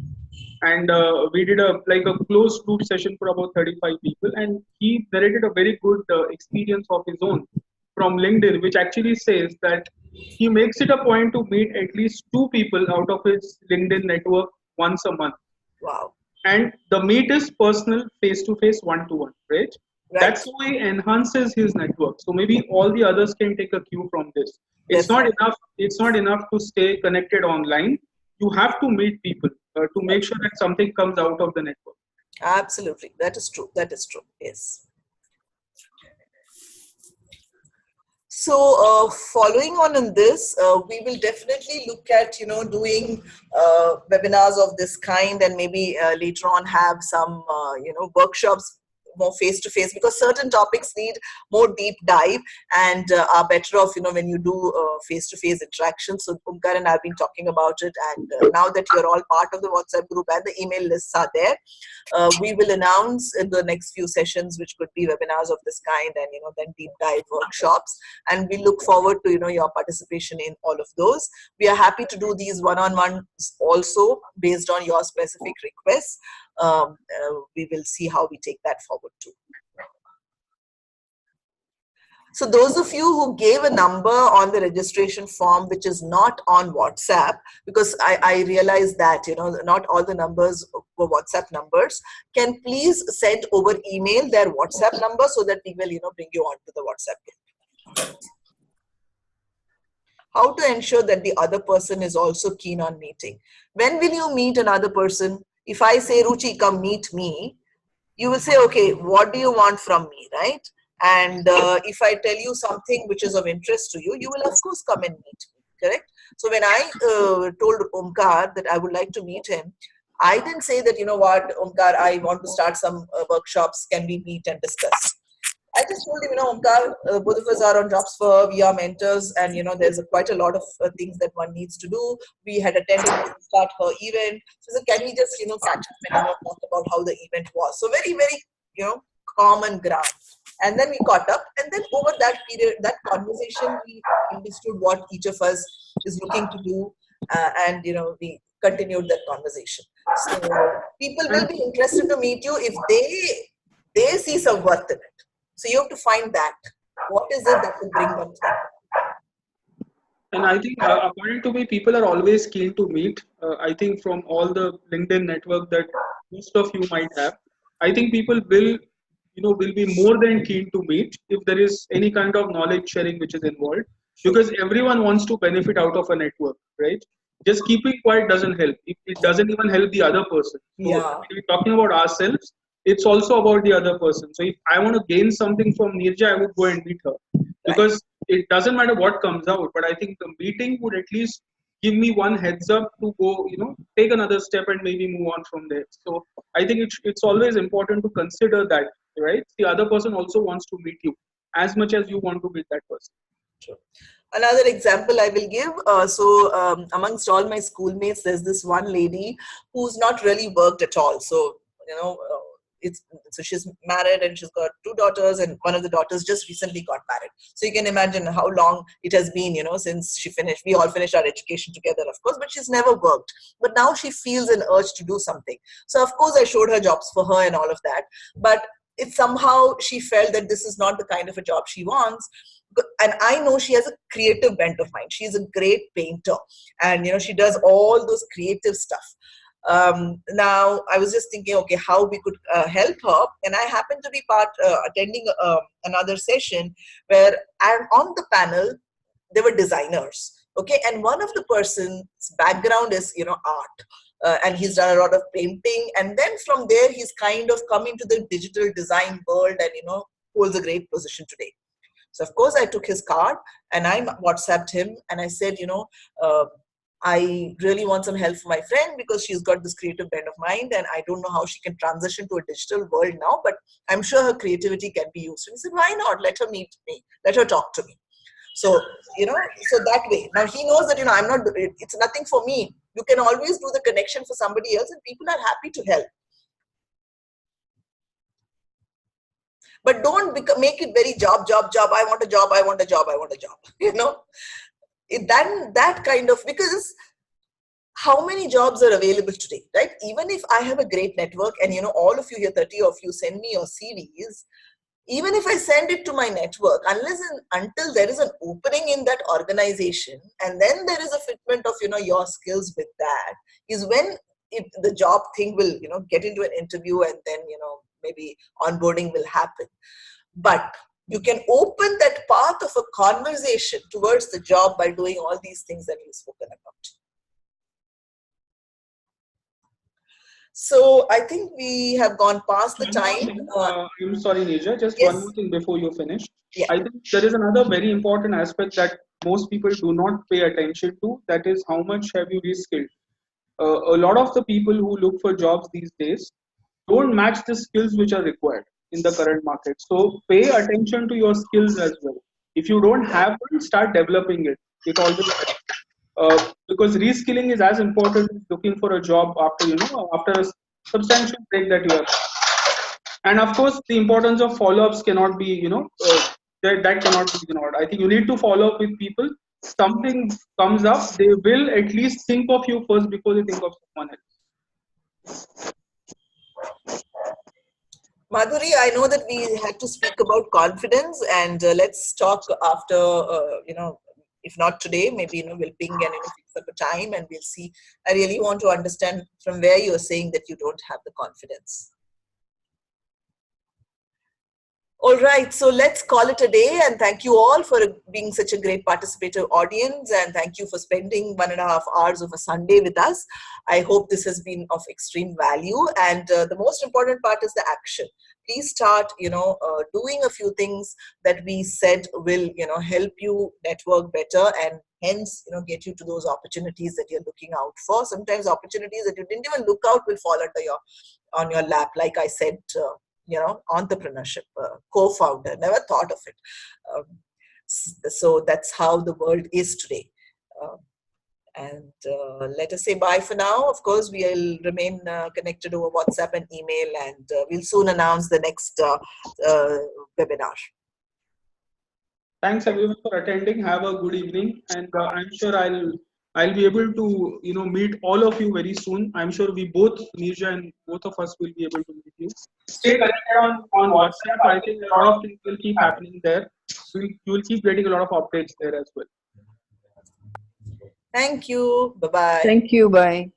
and we did a closed group session for about 35 people, and he narrated a very good experience of his own from LinkedIn, which actually says that he makes it a point to meet at least 2 people out of his LinkedIn network once a month.
Wow.
And the meet is personal, face-to-face, one-to-one, right? That's how he enhances his network. So maybe all the others can take a cue from this. It's not enough to stay connected online. You have to meet people to make sure that something comes out of the network.
Absolutely. That is true. That is true. Yes. So following on in this, we will definitely look at, doing webinars of this kind, and maybe later on have some, workshops more face-to-face, because certain topics need more deep dive and are better off, when you do face-to-face interactions. So Omkar and I have been talking about it, and now that you're all part of the WhatsApp group and the email lists are there, we will announce in the next few sessions, which could be webinars of this kind, and then deep dive workshops, and we look forward to your participation in all of those. We are happy to do these one-on-ones also based on your specific requests. We will see how we take that forward too. So those of you who gave a number on the registration form which is not on WhatsApp, because I realize that not all the numbers were WhatsApp numbers, can please send over email their WhatsApp number so that we will bring you on to the WhatsApp group. how to ensure that the other person is also keen on meeting. When will you meet another person? If I say, Ruchi, come meet me, you will say, okay, what do you want from me, right? And if I tell you something which is of interest to you, you will of course come and meet me, correct? So when I told Omkar that I would like to meet him, I didn't say that, you know what, Omkar, I want to start some workshops, can we meet and discuss? I just told him, you know, Omkar, both of us are on jobs for, we are mentors, and you know, there's quite a lot of things that one needs to do. We had attended to start her event. So, can we just, you know, catch up and, you know, talk about how the event was? So very, very, you know, common ground. And then we caught up, and then over that period, that conversation, we understood what each of us is looking to do, and you know, we continued that conversation. So people will be interested to meet you if they see some worth in it. So you have to find that. What is it that will bring them to that?
And I think, according to me, people are always keen to meet. I think from all the LinkedIn network that most of you might have, I think people will, will be more than keen to meet if there is any kind of knowledge sharing which is involved, because everyone wants to benefit out of a network, right? Just keeping quiet doesn't help. It doesn't even help the other person. So
Yeah.
when we're talking about ourselves, it's also about the other person. So if I want to gain something from Nirja, I would go and meet her, because it doesn't matter what comes out, but I think the meeting would at least give me one heads up to go, take another step and maybe move on from there. So I think it's always important to consider that, right? The other person also wants to meet you as much as you want to meet that person.
Sure. Another example I will give. Amongst all my schoolmates, there's this one lady who's not really worked at all. So, so she's married and she's got 2 daughters, and one of the daughters just recently got married. So you can imagine how long it has been, since she finished. We all finished our education together, of course, but she's never worked. But now she feels an urge to do something. So of course I showed her jobs for her and all of that. But it somehow she felt that this is not the kind of a job she wants. And I know she has a creative bent of mind. She's a great painter, and she does all those creative stuff. Now I was just thinking, okay, how we could help her, and I happened to be attending another session where, and on the panel there were designers, okay, and one of the person's background is art, and he's done a lot of painting, and then from there he's kind of come into the digital design world and holds a great position today. So of course I took his card and I WhatsApped him and I said, I really want some help for my friend because she's got this creative bent of mind and I don't know how she can transition to a digital world now, but I'm sure her creativity can be used. And he said, why not? Let her meet me. Let her talk to me. So, so that way. Now he knows that, I'm not, it's nothing for me. You can always do the connection for somebody else and people are happy to help. But don't make it very job. I want a job. I want a job. I want a job. That kind of, because how many jobs are available today, right? Even if I have a great network and, all of you here, 30 of you send me your CVs, even if I send it to my network, unless and until there is an opening in that organization, and then there is a fitment of, your skills with that, is when the job thing will, get into an interview and then, maybe onboarding will happen. But you can open that path of a conversation towards the job by doing all these things that we've spoken about. So I think we have gone past the time.
I'm sorry, Nirja, just
yes.
One more thing before you finish.
Yeah.
I think there is another very important aspect that most people do not pay attention to. That is, how much have you reskilled? A lot of the people who look for jobs these days don't match the skills which are required in the current market. So pay attention to your skills as well. If you don't have one, start developing it. It always because reskilling is as important as looking for a job after a substantial break that you have. And of course, the importance of follow-ups cannot be that cannot be ignored. I think you need to follow up with people. Something comes up, they will at least think of you first before they think of someone else.
Madhuri, I know that we had to speak about confidence, and let's talk after, if not today, maybe, we'll ping and fix up a time and we'll see. I really want to understand from where you're saying that you don't have the confidence. All right, so let's call it a day, and thank you all for being such a great participative audience, and thank you for spending 1.5 hours of a Sunday with us. I hope this has been of extreme value, and the most important part is the action. Please start, doing a few things that we said will, help you network better, and hence, get you to those opportunities that you're looking out for. Sometimes opportunities that you didn't even look out will fall on your lap, like I said. Entrepreneurship, co-founder, never thought of it. So that's how the world is today. And let us say bye for now. Of course, we'll remain connected over WhatsApp and email, and we'll soon announce the next webinar.
Thanks everyone for attending. Have a good evening, and I'm sure I'll be able to meet all of you very soon. I'm sure we both, Neerja and both of us, will be able to meet you. Stay connected on WhatsApp. I think a lot of things will keep happening there. You will keep getting a lot of updates there as well.
Thank you. Bye bye.
Thank you. Bye.